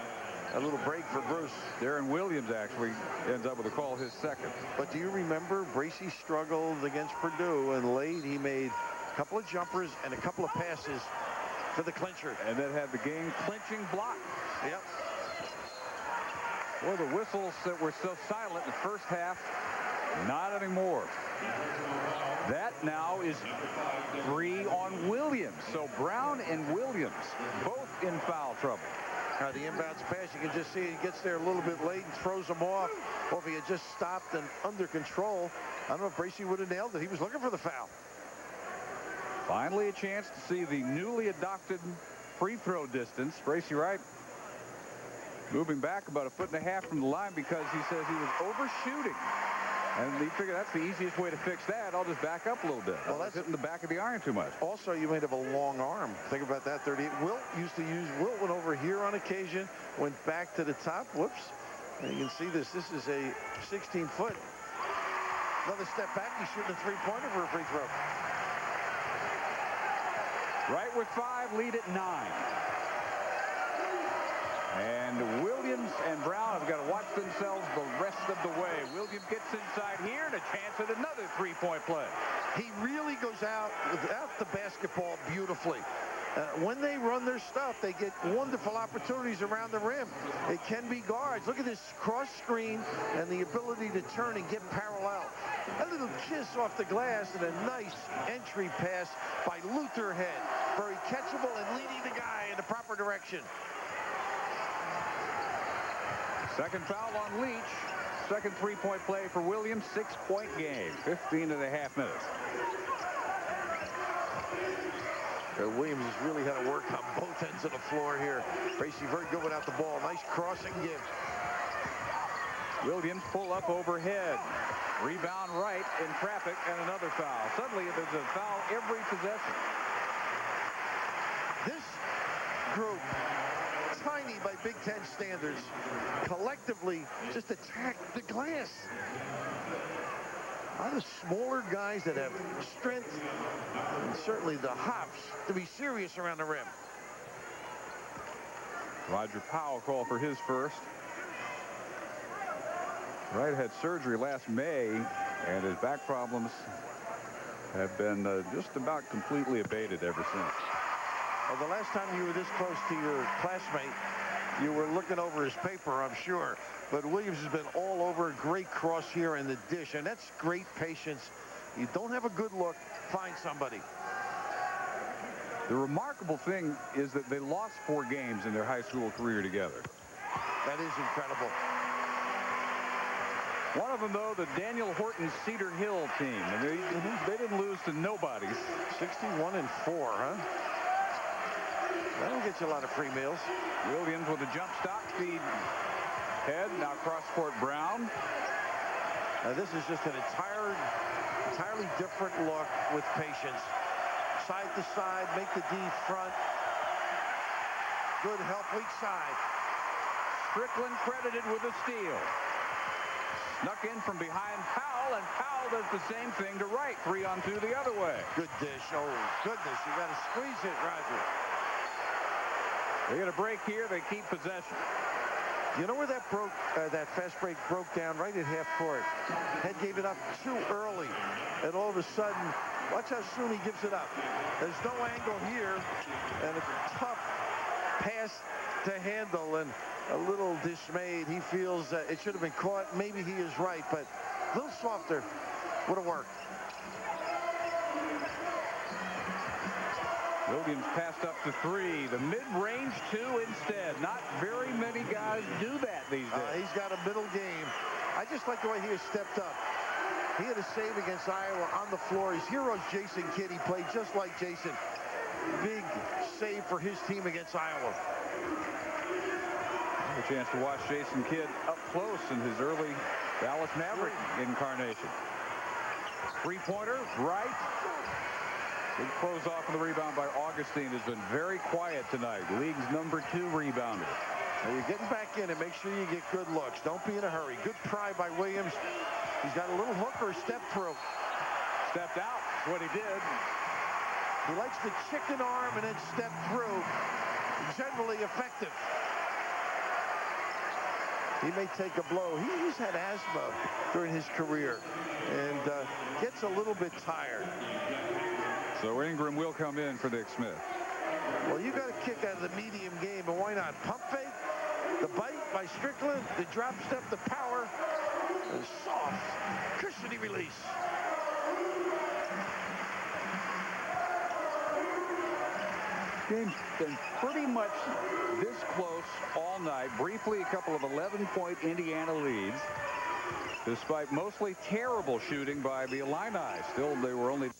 A little break for Bruce. Darren Williams actually ends up with a call, his second. But do you remember Bracy struggled against Purdue, and late he made a couple of jumpers and a couple of passes for the clincher. And then had the game clinching block. Yep. Well, the whistles that were so silent in the first half, not anymore. That now is 3 on Williams. So Brown and Williams both in foul trouble. The inbounds pass, you can just see he gets there a little bit late and throws him off. Or if he had just stopped and under control, I don't know if Bracy would have nailed it. He was looking for the foul. Finally a chance to see the newly adopted free throw distance. Bracy Wright moving back about 1.5 feet from the line because he says he was overshooting. And he figured that's the easiest way to fix that. I'll just back up a little bit. Well, that's hitting the back of the iron too much. Also, you might have a long arm. Think about that. 38. Wilt went over here on occasion, went back to the top. Whoops. And you can see this. This is a 16-foot. Another step back. He's shooting a three-pointer for a free throw. Right with 5, lead at 9. And Williams and Brown have got to watch themselves the rest of the way. Williams gets inside here and a chance at another three-point play. He really goes out without the basketball beautifully. When they run their stuff, they get wonderful opportunities around the rim. It can be guards. Look at this cross screen and the ability to turn and get parallel. A little kiss off the glass and a nice entry pass by Luther Head. Very catchable and leading the guy in the proper direction. Second foul on Leach. Second three-point play for Williams. 6-point game. 15.5 minutes. Williams has really had to work on both ends of the floor here. Bracy very good without the ball. Nice crossing give. Williams pull up overhead. Rebound right in traffic and another foul. Suddenly there's a foul every possession. This group, tiny by Big Ten standards, collectively just attack the glass. A lot of smaller guys that have strength and certainly the hops to be serious around the rim. Roger Powell called for his first. Wright had surgery last May, and his back problems have been just about completely abated ever since. Well, the last time you were this close to your classmate, you were looking over his paper, I'm sure. But Williams has been all over. Great cross here in the dish, and that's great patience. You don't have a good look, find somebody. The remarkable thing is that they lost 4 games in their high school career together. That is incredible. One of them, though, the Daniel Horton Cedar Hill team. And they didn't lose to nobody. 61-4, huh? That'll get you a lot of free meals. Williams with a jump stop, feed Head, now cross-court Brown. Now this is just an entirely different look with patience. Side to side, make the D front. Good help weak side. Strickland credited with a steal. Snuck in from behind Powell, and Powell does the same thing to Wright. 3-on-2 the other way. Good dish. Oh, goodness. You got to squeeze it, Roger. They get a break here. They keep possession. You know where that fast break broke down? Right at half court. Head gave it up too early. And all of a sudden, watch how soon he gives it up. There's no angle here. And a tough pass to handle. And a little dismayed. He feels it should have been caught. Maybe he is right, but a little softer would have worked. Williams passed up to 3. The mid-range 2 instead. Not very many guys do that these days. He's got a middle game. I just like the way he has stepped up. He had a save against Iowa on the floor. His hero's Jason Kidd. He played just like Jason. Big save for his team against Iowa. A chance to watch Jason Kidd up close in his early Dallas Maverick incarnation. Three-pointer, right. Big close off of the rebound by Augustine has been very quiet tonight. League's #2 rebounder. Now you're getting back in and make sure you get good looks. Don't be in a hurry. Good pry by Williams. He's got a little hook or a step through. Stepped out. That's what he did. He likes the chicken arm and then step through. Generally effective. He may take a blow. He's had asthma during his career and gets a little bit tired. So Ingram will come in for Nick Smith. Well, you got a kick out of the medium game, and why not? Pump fake, the bite by Strickland, the drop step, the power, and soft, cushiony release. Game's been pretty much this close all night. Briefly, a couple of 11-point Indiana leads, despite mostly terrible shooting by the Illini. Still, they were only...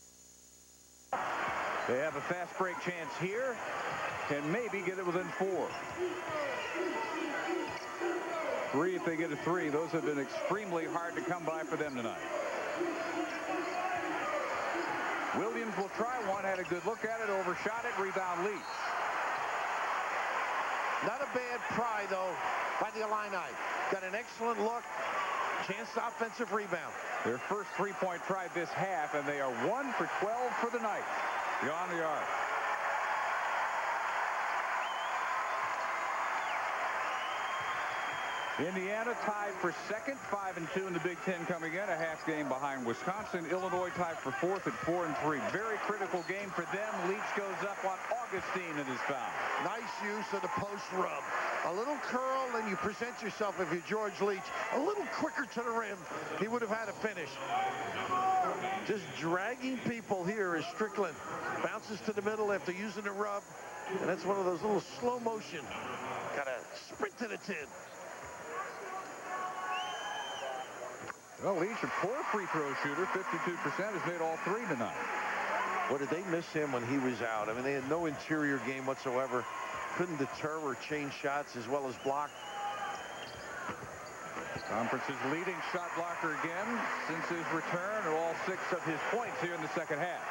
They have a fast break chance here, and maybe get it within 4. 3 if they get a 3. Those have been extremely hard to come by for them tonight. Williams will try one, had a good look at it, overshot it, rebound Leach. Not a bad pry, though, by the Illini. Got an excellent look, chance to offensive rebound. Their first three-point try this half, and they are 1 for 12 for the night. Beyond the arc. Indiana tied for second, 5-2 in the Big Ten coming in, a half game behind Wisconsin. Illinois tied for fourth at 4-3. Very critical game for them. Leach goes up on Augustine and is fouled. Nice use of the post rub. A little curl, and you present yourself, if you're George Leach, a little quicker to the rim. He would have had a finish. Just dragging people here is Strickland. Bounces to the middle after using the rub. And that's one of those little slow motion. Got to sprint to the 10. Well, Leach, a poor free throw shooter, 52%, has made all 3 tonight. What did they miss him when he was out? I mean, they had no interior game whatsoever. Couldn't deter or change shots as well as block. Conference's leading shot blocker again since his return, and all 6 of his points here in the second half.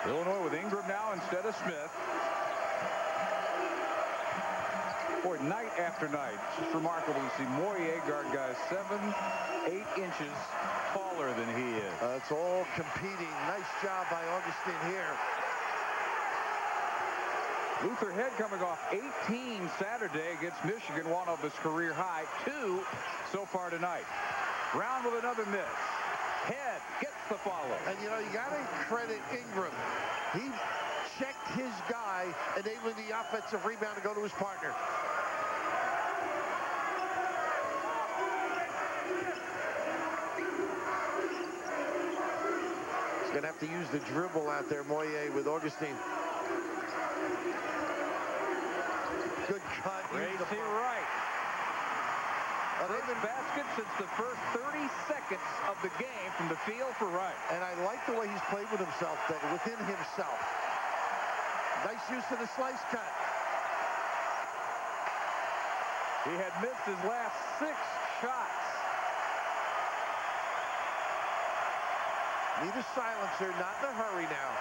Illinois with Ingram now instead of Smith. Boy, night after night, it's just remarkable to see Moyer guard guys 7, 8 inches taller than he is. It's all competing. Nice job by Augustine here. Luther Head coming off 18 Saturday against Michigan, one of his career high, 2 so far tonight. Brown with another miss. Head gets the follow. And you know, you got to credit Ingram. He checked his guy, enabling the offensive rebound to go to his partner. He's going to have to use the dribble out there, Moyer, with Augustine. Good cut. Racy right. First basket since the first 30 seconds of the game from the field for Wright. And I like the way he's played with himself, within himself. Nice use of the slice cut. He had missed his last 6 shots. Need a silencer, not in a hurry now.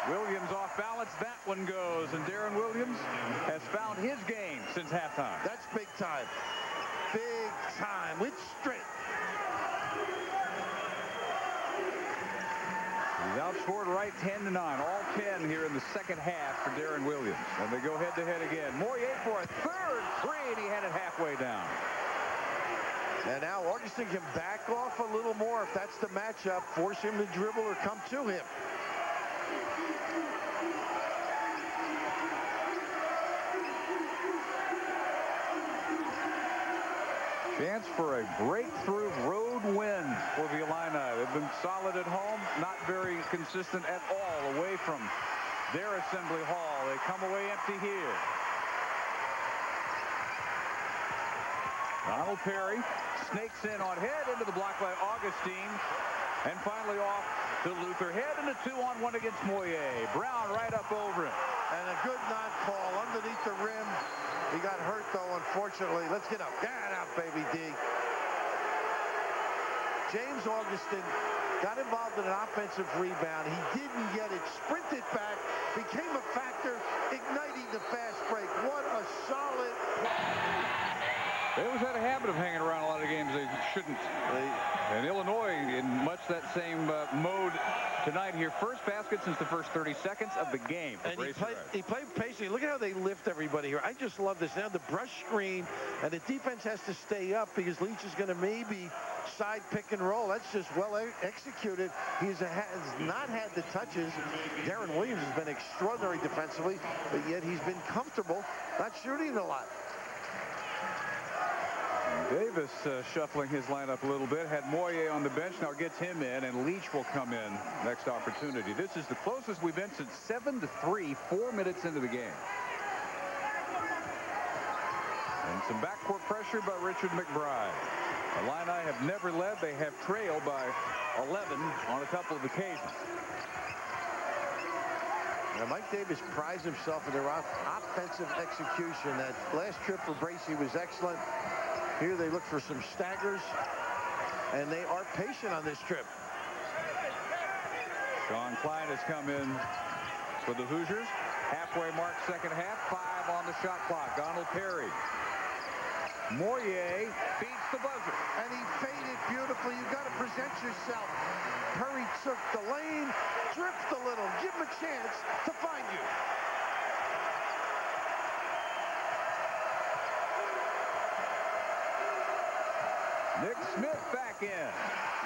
Williams off balance. That one goes. And Darren Williams has found his game since halftime. That's big time. Big time with strength. He's outscored Wright 10-9. All 10 here in the second half for Darren Williams. And they go head-to-head again. Moyer for a third 3, and he had it halfway down. And now Augustine can back off a little more if that's the matchup. Force him to dribble or come to him. Chance for a breakthrough road win for the Illini. They've been solid at home, not very consistent at all away from their assembly hall. They come away empty here. Donald Perry snakes in on Head into the block by Augustine. And finally off to Luther Head in a 2-on-1 against Moyer. Brown right up over him. And a good non-call underneath the rim. He got hurt, though, unfortunately. Let's get up. Get out, baby D. James Augustine got involved in an offensive rebound. He didn't get it. Sprinted back. Became a factor, igniting the fast break. What a solid... They always had a habit of hanging around a lot of of games they shouldn't. And Illinois in much that same mode tonight here. First basket since the first 30 seconds of the game. And he played patiently. Look at how they lift everybody here. I just love this. Now the brush screen, and the defense has to stay up because Leach is going to maybe side pick and roll. That's just well executed. He has not had the touches. Darren Williams has been extraordinary defensively, but yet he's been comfortable, not shooting a lot. Davis shuffling his lineup a little bit. Had Moyer on the bench. Now gets him in, and Leach will come in next opportunity. This is the closest we've been since 7-3, 4 minutes into the game. And some backcourt pressure by Richard McBride. The Illini have never led. They have trailed by 11 on a couple of occasions. Now Mike Davis prides himself in their offensive execution. That last trip for Bracey was excellent. Here they look for some staggers, and they are patient on this trip. Sean Klein has come in for the Hoosiers. Halfway mark, second half, 5 on the shot clock. Donald Perry. Moyer beats the buzzer. And he faded beautifully. You've got to present yourself. Perry took the lane, drift a little, give him a chance to find you. Nick Smith back in.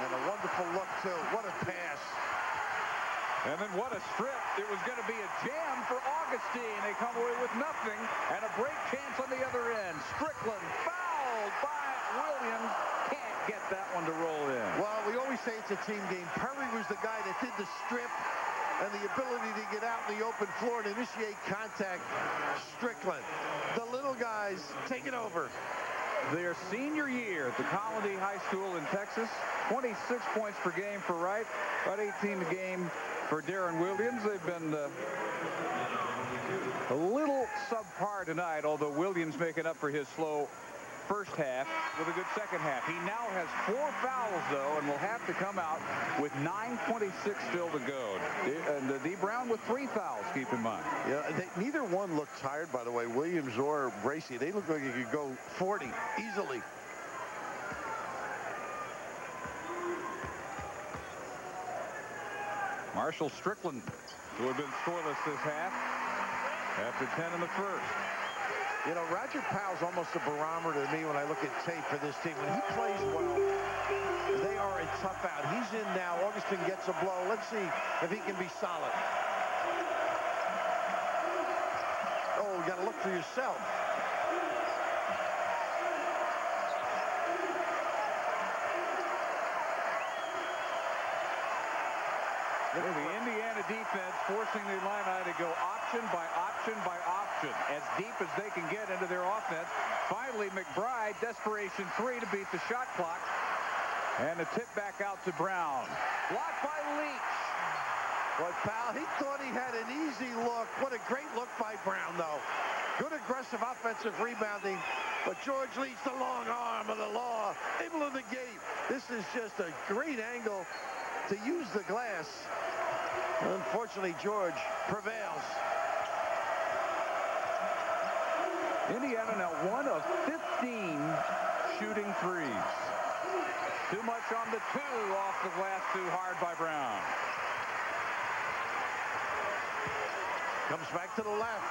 And a wonderful look, too. What a pass. And then what a strip. It was going to be a jam for Augustine. They come away with nothing. And a break chance on the other end. Strickland fouled by Williams. Can't get that one to roll in. Well, we always say it's a team game. Perry was the guy that did the strip and the ability to get out in the open floor and initiate contact. Strickland. The little guys taking over. Their senior year at the Colony High School in Texas. 26 points per game for Wright. About 18 a game for Darren Williams. They've been a little subpar tonight, although Williams making up for his slow first half with a good second half. He now has 4 fouls, though, and will have to come out with 9:26 still to go. And D. Brown with 3 fouls, keep in mind. Yeah, neither one looked tired, by the way, Williams or Bracey. They look like they could go 40 easily. Marshall Strickland, who had been scoreless this half after 10 in the first. You know, Roger Powell's almost a barometer to me when I look at tape for this team. When he plays well, they are a tough out. He's in now. Augustine gets a blow. Let's see if he can be solid. Oh, you got to look for yourself. The Indiana defense forcing the Illini to go option by option by option as deep as they can get into their offense. Finally, McBride, desperation 3 to beat the shot clock. And a tip back out to Brown. Blocked by Leach. But Powell, he thought he had an easy look. What a great look by Brown, though. Good aggressive offensive rebounding. But George Leach, the long arm of the law, able to negate. This is just a great angle to use the glass. Unfortunately, George prevails. Indiana now 1 of 15 shooting threes. Too much on the 2 off the glass, too hard by Brown. Comes back to the left.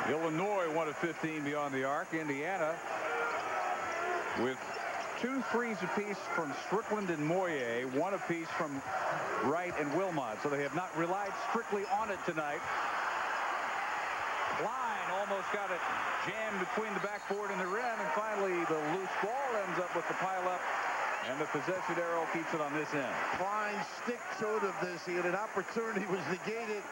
Illinois 1 of 15 beyond the arc. Indiana with 2 threes apiece from Strickland and Moyer, 1 apiece from Wright and Wilmot. So they have not relied strictly on it tonight. Klein almost got it jammed between the backboard and the rim, and finally the loose ball ends up with the pileup, and the possession arrow keeps it on this end. Klein stick to it of this. He had an opportunity, was negated.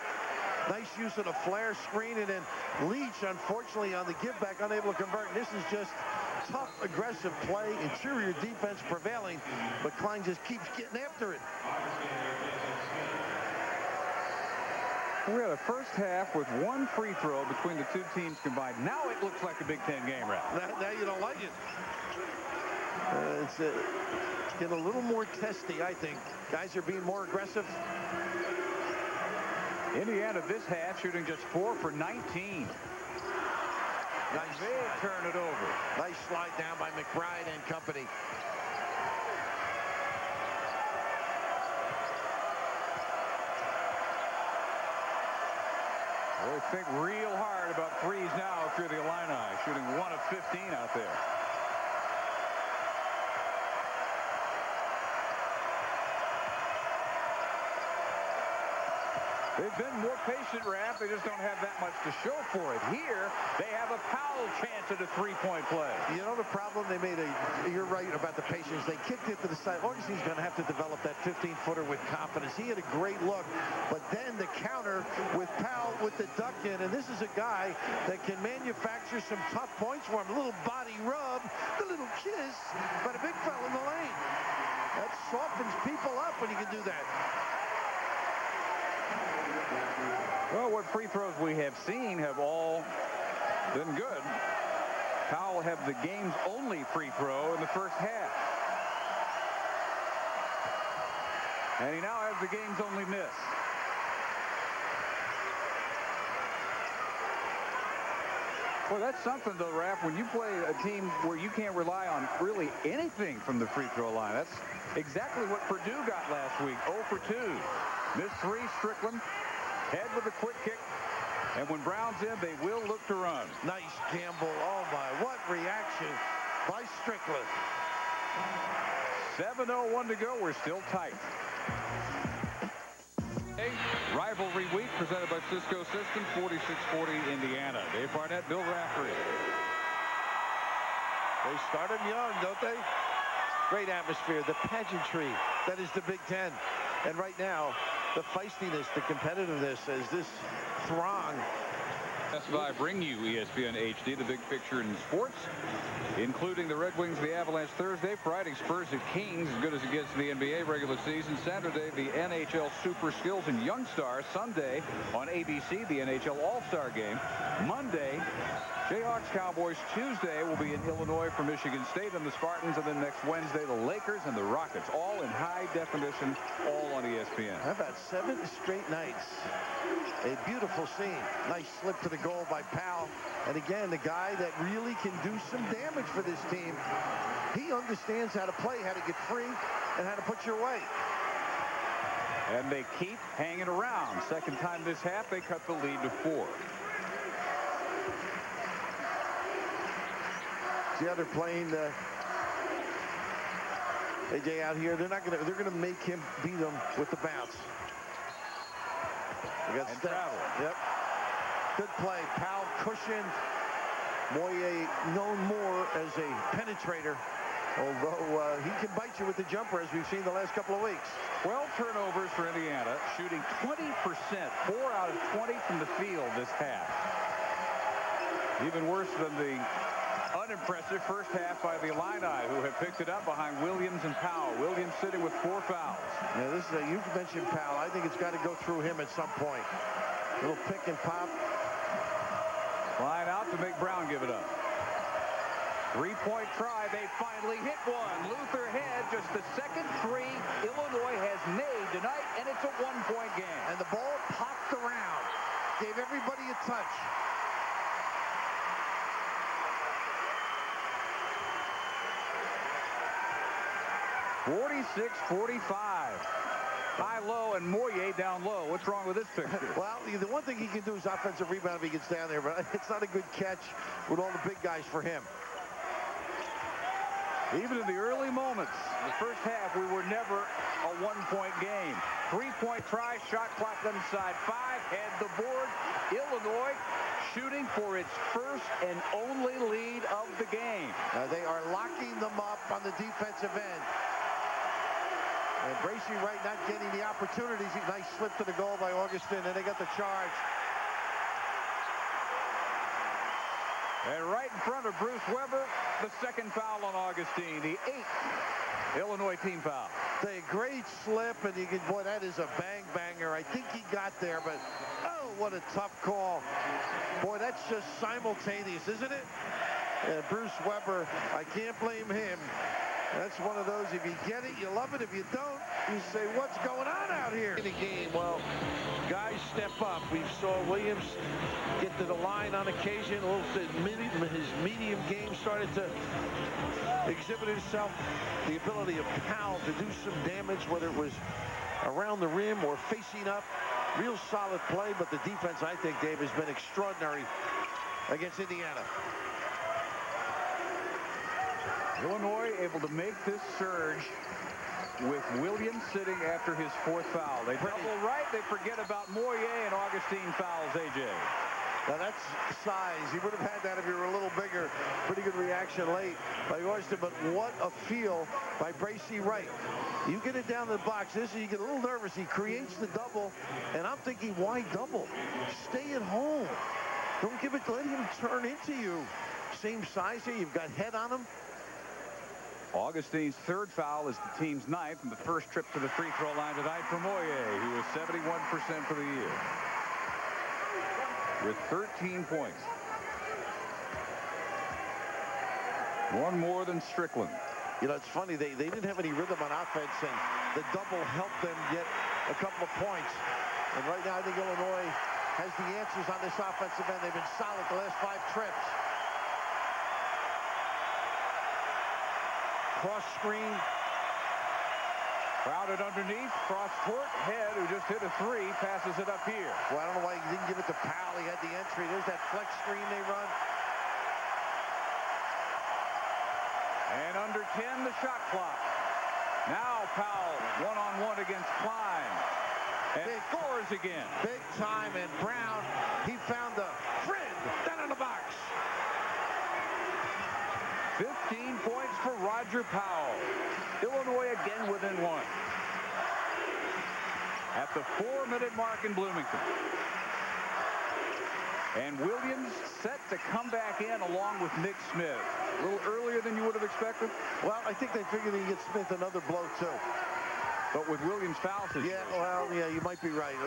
Nice use of the flare screen, and then Leach, unfortunately, on the give back, unable to convert. This is just tough, aggressive play, interior defense prevailing, but Klein just keeps getting after it. We had a first half with 1 free throw between the 2 teams combined. Now it looks like a Big Ten game, Ralph. Now you don't like it. It's getting a little more testy, I think. Guys are being more aggressive. Indiana this half shooting just 4 for 19. Nice. They turn it over. Nice slide down by McBride and company. They think real hard about threes now if you're the Illini, shooting 1 of 15 out there. They've been more patient, Raph. They just don't have that much to show for it. Here, they have a Powell chance at a three-point play. You know the problem? They made you're right about the patience. They kicked it to the side. Augustine's going to have to develop that 15-footer with confidence. He had a great look, but then the counter with Powell with the duck in, and this is a guy that can manufacture some tough points for him. A little body rub, the little kiss, but a big fella in the lane. That softens people up when you can do that. Well, what free throws we have seen have all been good. Powell had the game's only free throw in the first half. And he now has the game's only miss. Well, that's something, though, Raph, when you play a team where you can't rely on really anything from the free throw line. That's exactly what Purdue got last week, 0 for 2. Missed 3, Strickland. Head with a quick kick, and when Brown's in, they will look to run. Nice gamble. Oh, my. What reaction by Strickland. 7:01 to go. We're still tight. Rivalry week presented by Cisco Systems, 4640 Indiana. Dave Barnett, Bill Raftery. They start them young, don't they? Great atmosphere, the pageantry that is the Big Ten. And right now, the feistiness, the competitiveness as this throng. Best Buy bring you ESPN HD, the big picture in sports, including the Red Wings, the Avalanche Thursday, Friday, Spurs at Kings, as good as it gets in the NBA regular season. Saturday, the NHL Super Skills and Young Stars. Sunday on ABC, the NHL All-Star Game. Monday, Jayhawks Cowboys. Tuesday will be in Illinois for Michigan State and the Spartans, and then next Wednesday, the Lakers and the Rockets, all in high definition, all on ESPN. How about 7 straight nights? A beautiful scene. Nice slip to the goal by Powell. And again, the guy that really can do some damage for this team. He understands how to play, how to get free, and how to put you away. And they keep hanging around. Second time this half, they cut the lead to 4. See how they're playing AJ out here. They're gonna make him beat them with the bounce. They got travel. Yep. Good play. Powell cushion. Moye known more as a penetrator, although he can bite you with the jumper, as we've seen the last couple of weeks. 12 turnovers for Indiana, shooting 20%, 4 out of 20 from the field this half. Even worse than the unimpressive first half by the Illini, who have picked it up behind Williams and Powell. Williams sitting with 4 fouls. Yeah, this is you've mentioned Powell. I think it's got to go through him at some point. Little pick and pop. Line out to make Brown give it up. 3-point try. They finally hit one. Luther Head, just the second 3 Illinois has made tonight, and it's a 1-point game. And the ball popped around. Gave everybody a touch. (46-45). High-low and Moye down low. What's wrong with this picture? Well, the one thing he can do is offensive rebound if he gets down there, but it's not a good catch with all the big guys for him. Even in the early moments, the first half, we were never a 1-point game. 3-point try, shot clock inside 5, had the board. Illinois shooting for its first and only lead of the game. They are locking them up on the defensive end. And Bracy Wright not getting the opportunities. Nice slip to the goal by Augustine, and they got the charge. And right in front of Bruce Weber, the second foul on Augustine, the 8th Illinois team foul. A great slip, and you can, boy, that is a bang-banger. I think he got there, but oh, what a tough call. Boy, that's just simultaneous, isn't it? Bruce Weber, I can't blame him. That's one of those, if you get it, you love it. If you don't, You say, what's going on out here in the game? Well, guys step up. We saw Williams get to the line on occasion. A little his medium game started to exhibit itself. The ability of Powell to do some damage, whether it was around the rim or facing up. Real solid play, but the defense, I think, Dave, has been extraordinary against Indiana. Illinois able to make this surge with Williams sitting after his fourth foul. They double right. They forget about Moyer, and Augustine fouls A.J. Now that's size. He would have had that if he were a little bigger. Pretty good reaction late by Augustine, but what a feel by Bracy Wright. You get it down to the box. You get a little nervous. He creates the double, and I'm thinking, why double? Stay at home. Don't give it. Let him turn into you. Same size here. You've got head on him. Augustine's third foul is the team's 9th, and the first trip to the free throw line tonight for Moyer, who is 71% for the year, with 13 points. One more than Strickland. You know, it's funny, they didn't have any rhythm on offense, and the double helped them get a couple of points. And right now, I think Illinois has the answers on this offensive end. They've been solid the last 5 trips. Cross screen. Crowded underneath, cross court. Head, who just hit a 3, passes it up here. Well, I don't know why he didn't give it to Powell. He had the entry. There's that flex screen they run. And under 10, the shot clock. Now Powell, one-on-one against Klein. And scores again. Big time, and Brown, he found a friend down in the box. 15 points for Roger Powell. Illinois again within 1. At the 4-minute mark in Bloomington. And Williams set to come back in along with Nick Smith. A little earlier than you would have expected? Well, I think they figured he'd get Smith another blow, too. But with Williams' foul situation. Yeah, well, yeah, you might be right.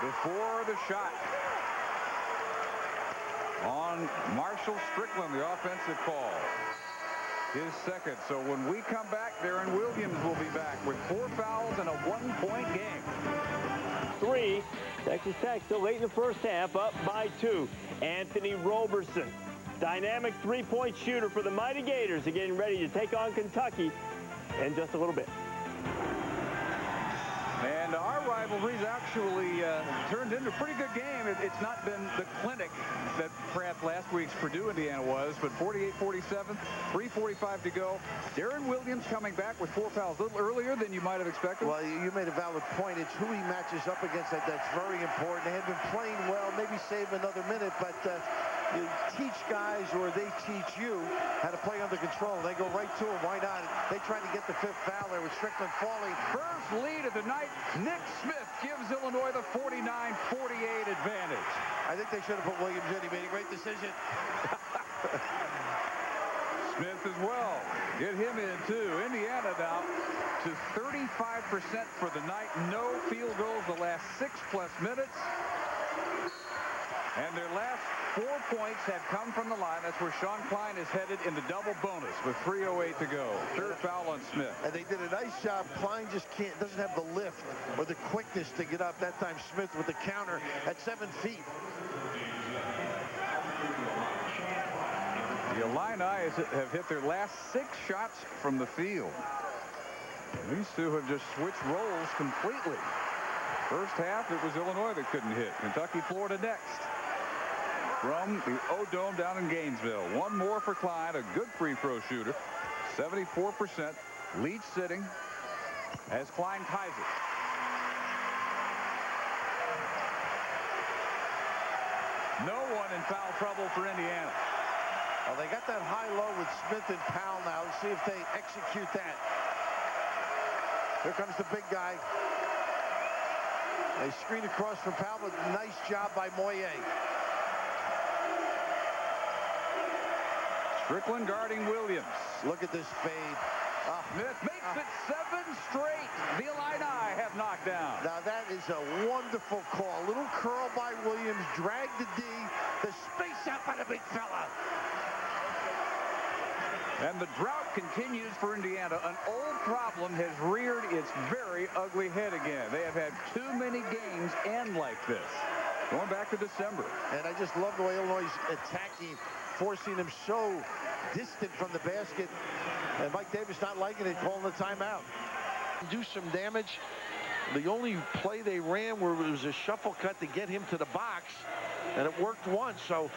Before the shot on Marshall Strickland, the offensive call. His second. So when we come back, Darren Williams will be back with 4 fouls and a 1-point game. 3. Texas Tech still late in the first half, up by 2. Anthony Roberson, dynamic 3-point shooter for the Mighty Gators, are getting ready to take on Kentucky in just a little bit. And our rivalry's actually turned into a pretty good game. It's not been the clinic that perhaps last week's Purdue-Indiana was, but 48-47, 3:45 to go. Darren Williams coming back with 4 fouls, a little earlier than you might have expected. Well, you made a valid point. It's who he matches up against that's very important. They have been playing well, maybe save another minute, but you teach guys, or they teach you how to play under control. They go right to him. Why not? They try to get the 5th foul there with Strickland falling. First lead of the night. Nick Smith gives Illinois the 49-48 advantage. I think they should have put Williams in. He made a great decision. Smith as well. Get him in, too. Indiana now to 35% for the night. No field goals the last 6+ minutes. And their last 4 points have come from the line. That's where Sean Klein is headed in the double bonus with 3:08 to go. 3rd foul on Smith. And they did a nice job. Klein just doesn't have the lift or the quickness to get up. That time Smith with the counter at 7 feet. The Illini have hit their last 6 shots from the field. These two have just switched roles completely. First half, it was Illinois that couldn't hit. Kentucky, Florida next. From the O-Dome down in Gainesville. One more for Klein, a good free throw shooter. 74%. Leach sitting as Klein ties it. No one in foul trouble for Indiana. Well, they got that high-low with Smith and Powell now. Let's see if they execute that. Here comes the big guy. They screen across from Powell, but nice job by Moyer. Strickland guarding Williams. Look at this fade. Smith makes it 7 straight. The Illini have knocked down. Now that is a wonderful call. A little curl by Williams, drag the D, the space out by the big fella. And the drought continues for Indiana. An old problem has reared its very ugly head again. They have had too many games end like this, going back to December. And I just love the way Illinois is attacking, forcing them so distant from the basket. And Mike Davis not liking it, calling the timeout. Do some damage. The only play they ran where it was a shuffle cut to get him to the box, and it worked once. So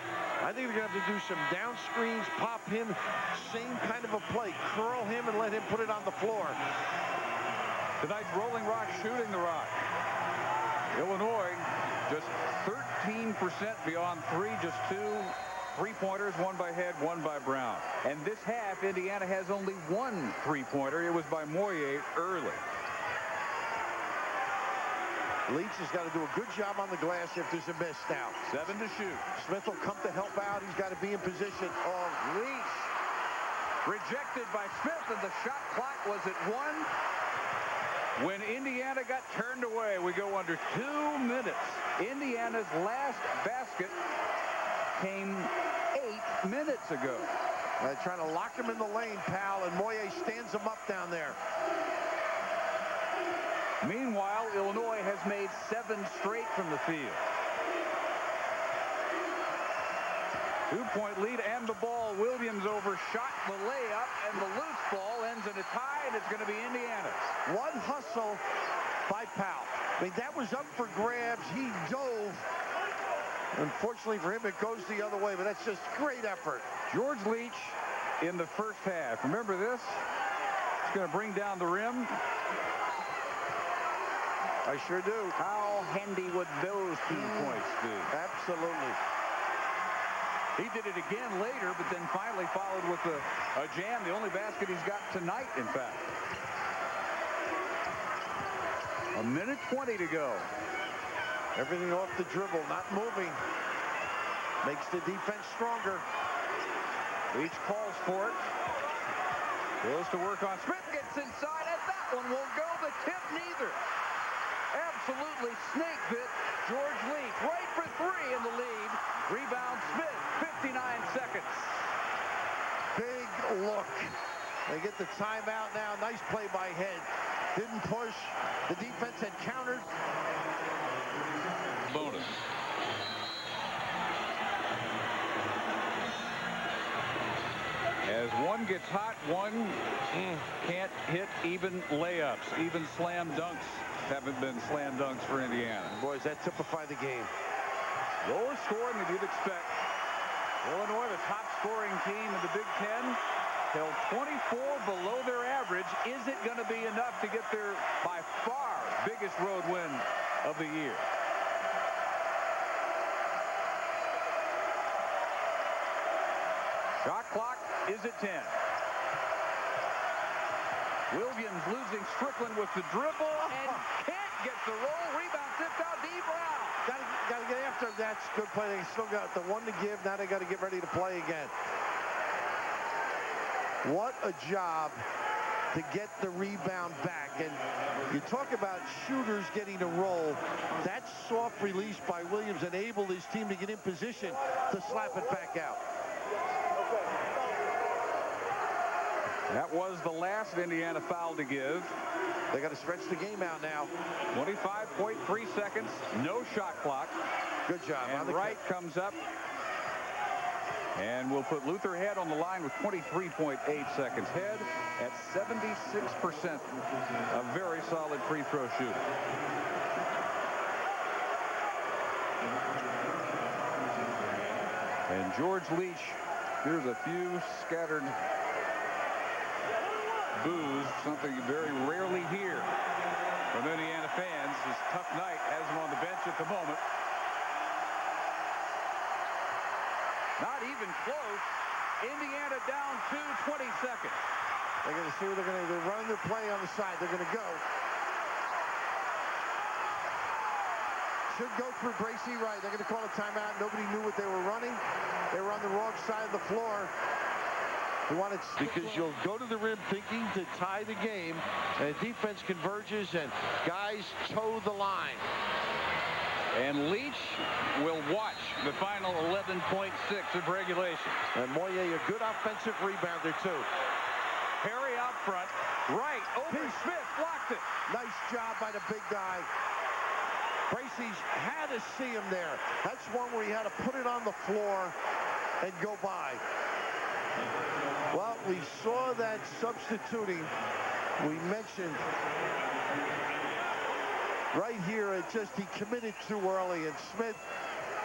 I think they're going to have to do some down screens, pop him, same kind of a play, curl him and let him put it on the floor. Tonight's Rolling Rock shooting the rock. Illinois just 13% beyond three, just 2 3-pointers, one by Head, one by Brown. And this half, Indiana has only 1 3-pointer. It was by Moyer early. Leach has got to do a good job on the glass if there's a miss now. 7 to shoot. Smith will come to help out. He's got to be in position. Oh, Leach rejected by Smith, and the shot clock was at 1. When Indiana got turned away, we go under 2 minutes. Indiana's last basket came 8 minutes ago. Trying to lock him in the lane, pal, and Moyer stands him up down there. Meanwhile, Illinois has made 7 straight from the field. 2-point lead and the ball. Williams overshot the layup, and the loose ball ends in a tie, and it's going to be Indiana's. One hustle by Powell. I mean, that was up for grabs. He dove. Unfortunately for him, it goes the other way, but that's just great effort. George Leach in the first half. Remember this? It's going to bring down the rim. I sure do. How handy would those 2 points be? Absolutely. He did it again later, but then finally followed with a jam. The only basket he's got tonight, in fact. 1:20 to go. Everything off the dribble, not moving. Makes the defense stronger. Leach calls for it. Goes to work on Smith. Gets inside, and that one won't go. The tip neither. Absolutely snake bit George Leach. Right for 3 in the lead. Rebound Smith. 59 seconds. Big look. They get the timeout now. Nice play by Head. Didn't push. The defense had countered. Bonus. As one gets hot, one can't hit even layups. Even slam dunks haven't been slam dunks for Indiana. Boys, that typified the game. Lower scoring than you'd expect. Illinois, the top scoring team in the Big Ten, held 24 below their average. Is it going to be enough to get their, by far, biggest road win of the year? Shot clock is at 10. Williams losing Strickland with the dribble and can't get the roll. Rebound tipped out. D. Brown. Got to get after him. That's good play. They still got the 1 to give. Now they got to get ready to play again. What a job to get the rebound back. And you talk about shooters getting a roll. That soft release by Williams enabled his team to get in position to slap it back out. That was the last Indiana foul to give. They got to stretch the game out now. 25.3 seconds. No shot clock. Good job. And Wright comes up. And we'll put Luther Head on the line with 23.8 seconds. Head at 76%. A very solid free throw shooter. And George Leach, here's a few scattered boos, something you very rarely hear from Indiana fans. This tough night has him on the bench at the moment. Not even close. Indiana down 20 seconds. They're going to see what they're going to do. Run their play on the side. They're going to go. Should go through Bracy Wright. They're going to call a timeout. Nobody knew what they were running. They were on the wrong side of the floor. They wanted, because you'll go to the rim thinking to tie the game, and defense converges, and guys toe the line. And Leach will watch the final 11.6 of regulation. And Moye, a good offensive rebounder, too. Perry out front. Right. Over. Smith blocked it. Nice job by the big guy. Bracey's had to see him there. That's one where he had to put it on the floor and go by. Well, we saw that substituting. We mentioned right here, he committed too early, and Smith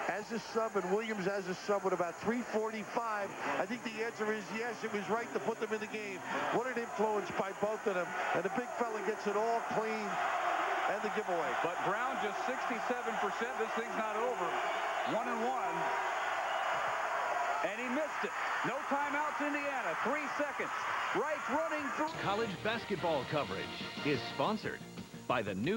as a sub and Williams as a sub with about 3:45. I think the answer is yes, it was right to put them in the game. What an influence by both of them, and the big fella gets it all clean and the giveaway. But Brown just 67%. This thing's not over. 1-1. And he missed it. No timeouts, Indiana. 3 seconds. Wright's running through. College basketball coverage is sponsored by the new